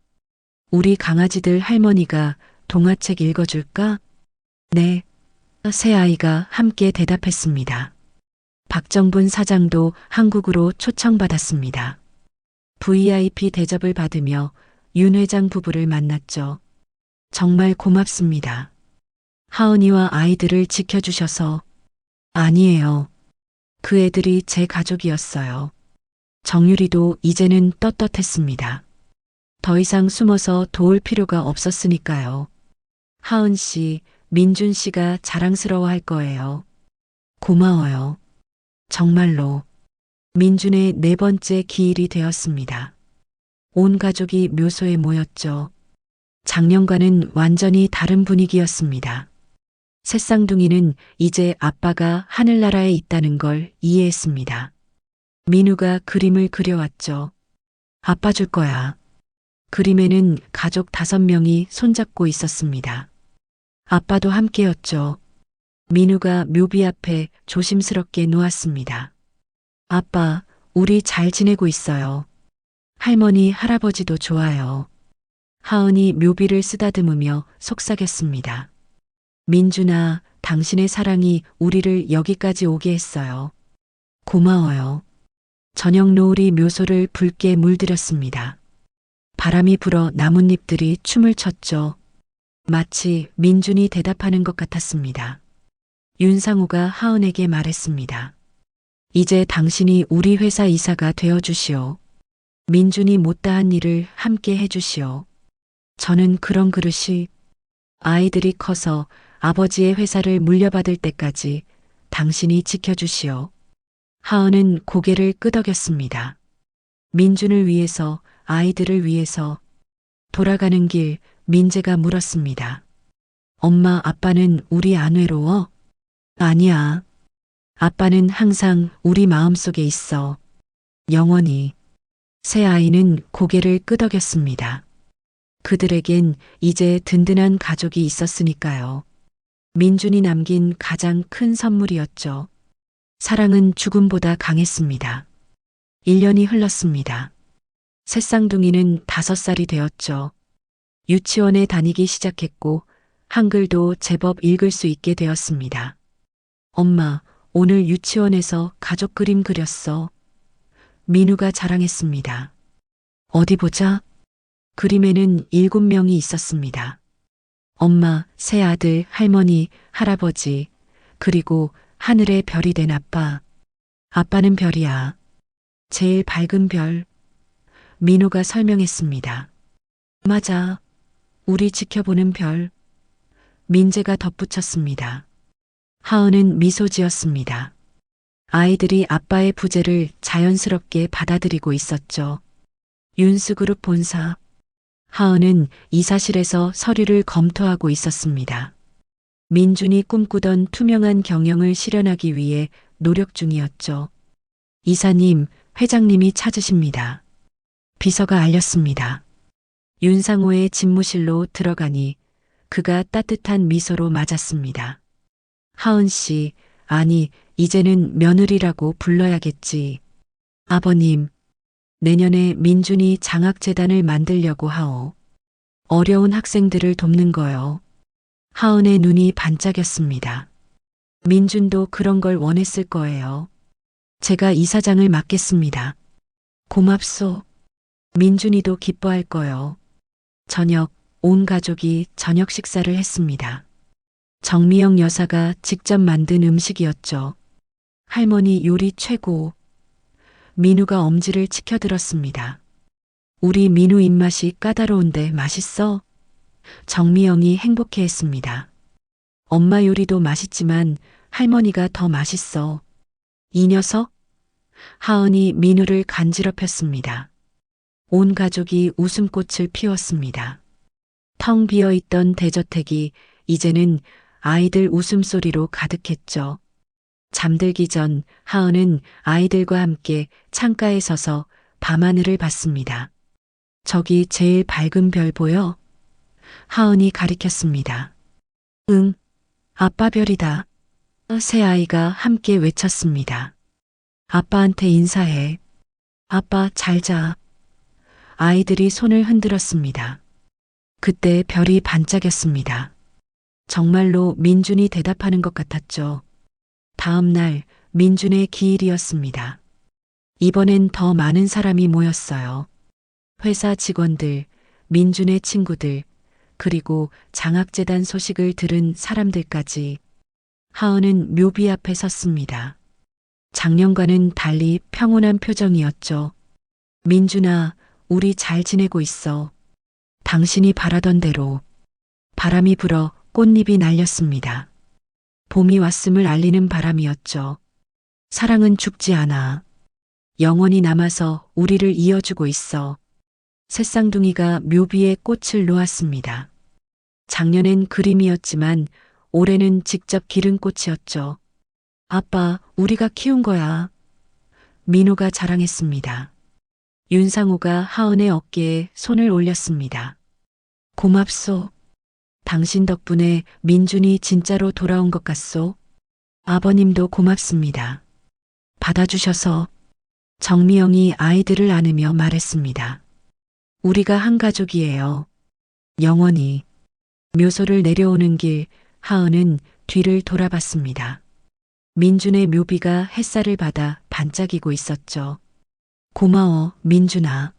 [SPEAKER 2] 우리 강아지들 할머니가 동화책 읽어줄까? 네. 세 아이가 함께 대답했습니다. 박정분 사장도 한국으로 초청받았습니다. VIP 대접을 받으며 윤 회장 부부를 만났죠. 정말 고맙습니다. 하은이와 아이들을 지켜주셔서. 아니에요. 그 애들이 제 가족이었어요. 정유리도 이제는 떳떳했습니다. 더 이상 숨어서 도울 필요가 없었으니까요. 하은 씨, 민준 씨가 자랑스러워할 거예요. 고마워요. 정말로. 민준의 네 번째 기일이 되었습니다. 온 가족이 묘소에 모였죠. 작년과는 완전히 다른 분위기였습니다. 새쌍둥이는 이제 아빠가 하늘나라에 있다는 걸 이해했습니다. 민우가 그림을 그려왔죠. 아빠 줄 거야. 그림에는 가족 5명이 손잡고 있었습니다. 아빠도 함께였죠. 민우가 묘비 앞에 조심스럽게 놓았습니다. 아빠, 우리 잘 지내고 있어요. 할머니, 할아버지도 좋아요. 하은이 묘비를 쓰다듬으며 속삭였습니다. 민준아, 당신의 사랑이 우리를 여기까지 오게 했어요. 고마워요. 저녁 노을이 묘소를 붉게 물들였습니다. 바람이 불어 나뭇잎들이 춤을 췄죠. 마치 민준이 대답하는 것 같았습니다. 윤상우가 하은에게 말했습니다. 이제 당신이 우리 회사 이사가 되어주시오. 민준이 못다한 일을 함께 해주시오. 저는 그런 그릇이 아이들이 커서 아버지의 회사를 물려받을 때까지 당신이 지켜주시오. 하은은 고개를 끄덕였습니다. 민준을 위해서, 아이들을 위해서. 돌아가는 길 민재가 물었습니다. 엄마, 아빠는 우리 안 외로워? 아니야. 아빠는 항상 우리 마음속에 있어. 영원히. 새 아이는 고개를 끄덕였습니다. 그들에겐 이제 든든한 가족이 있었으니까요. 민준이 남긴 가장 큰 선물이었죠. 사랑은 죽음보다 강했습니다. 1년이 흘렀습니다. 새쌍둥이는 5살이 되었죠. 유치원에 다니기 시작했고 한글도 제법 읽을 수 있게 되었습니다. 엄마, 오늘 유치원에서 가족 그림 그렸어. 민우가 자랑했습니다. 어디 보자. 그림에는 7명이 있었습니다. 엄마, 새 아들, 할머니, 할아버지, 그리고 하늘의 별이 된 아빠. 아빠는 별이야. 제일 밝은 별. 민우가 설명했습니다. 맞아. 우리 지켜보는 별. 민재가 덧붙였습니다. 하은은 미소 지었습니다. 아이들이 아빠의 부재를 자연스럽게 받아들이고 있었죠. 윤수그룹 본사. 하은은 이사실에서 서류를 검토하고 있었습니다. 민준이 꿈꾸던 투명한 경영을 실현하기 위해 노력 중이었죠. 이사님, 회장님이 찾으십니다. 비서가 알렸습니다. 윤상호의 집무실로 들어가니 그가 따뜻한 미소로 맞았습니다. 하은 씨, 아니, 이제는 며느리라고 불러야겠지. 아버님, 내년에 민준이 장학재단을 만들려고 하오. 어려운 학생들을 돕는 거요. 하은의 눈이 반짝였습니다. 민준도 그런 걸 원했을 거예요. 제가 이사장을 맡겠습니다. 고맙소. 민준이도 기뻐할 거요. 저녁, 온 가족이 저녁 식사를 했습니다. 정미영 여사가 직접 만든 음식이었죠. 할머니 요리 최고. 민우가 엄지를 치켜들었습니다. 우리 민우 입맛이 까다로운데 맛있어? 정미영이 행복해했습니다. 엄마 요리도 맛있지만 할머니가 더 맛있어. 이 녀석? 하은이 민우를 간지럽혔습니다. 온 가족이 웃음꽃을 피웠습니다. 텅 비어있던 대저택이 이제는 아이들 웃음소리로 가득했죠. 잠들기 전 하은은 아이들과 함께 창가에 서서 밤하늘을 봤습니다. 저기 제일 밝은 별 보여? 하은이 가리켰습니다. 응, 아빠 별이다. 세 아이가 함께 외쳤습니다. 아빠한테 인사해. 아빠 잘 자. 아이들이 손을 흔들었습니다. 그때 별이 반짝였습니다. 정말로 민준이 대답하는 것 같았죠. 다음 날 민준의 기일이었습니다. 이번엔 더 많은 사람이 모였어요. 회사 직원들, 민준의 친구들, 그리고 장학재단 소식을 들은 사람들까지. 하은은 묘비 앞에 섰습니다. 작년과는 달리 평온한 표정이었죠. 민준아, 우리 잘 지내고 있어. 당신이 바라던 대로. 바람이 불어 꽃잎이 날렸습니다. 봄이 왔음을 알리는 바람이었죠. 사랑은 죽지 않아. 영원히 남아서 우리를 이어주고 있어. 새쌍둥이가 묘비에 꽃을 놓았습니다. 작년엔 그림이었지만 올해는 직접 기른 꽃이었죠. 아빠, 우리가 키운 거야. 민호가 자랑했습니다. 윤상호가 하은의 어깨에 손을 올렸습니다. 고맙소. 당신 덕분에 민준이 진짜로 돌아온 것 같소. 아버님도 고맙습니다. 받아주셔서. 정미영이 아이들을 안으며 말했습니다. 우리가 한 가족이에요. 영원히. 묘소를 내려오는 길, 하은은 뒤를 돌아봤습니다. 민준의 묘비가 햇살을 받아 반짝이고 있었죠. 고마워, 민준아.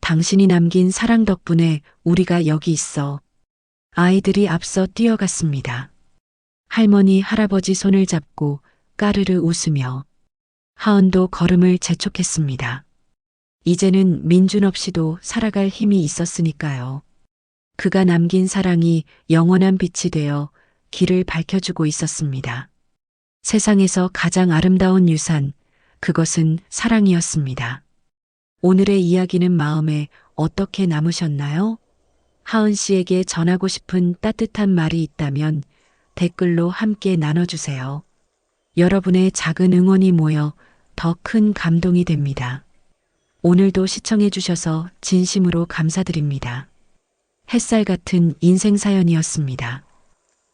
[SPEAKER 2] 당신이 남긴 사랑 덕분에 우리가 여기 있어. 아이들이 앞서 뛰어갔습니다. 할머니, 할아버지 손을 잡고 까르르 웃으며 하은도 걸음을 재촉했습니다. 이제는 민준 없이도 살아갈 힘이 있었으니까요. 그가 남긴 사랑이 영원한 빛이 되어 길을 밝혀주고 있었습니다. 세상에서 가장 아름다운 유산, 그것은 사랑이었습니다. 오늘의 이야기는 마음에 어떻게 남으셨나요? 하은 씨에게 전하고 싶은 따뜻한 말이 있다면 댓글로 함께 나눠주세요. 여러분의 작은 응원이 모여 더 큰 감동이 됩니다. 오늘도 시청해주셔서 진심으로 감사드립니다. 햇살 같은 인생 사연이었습니다.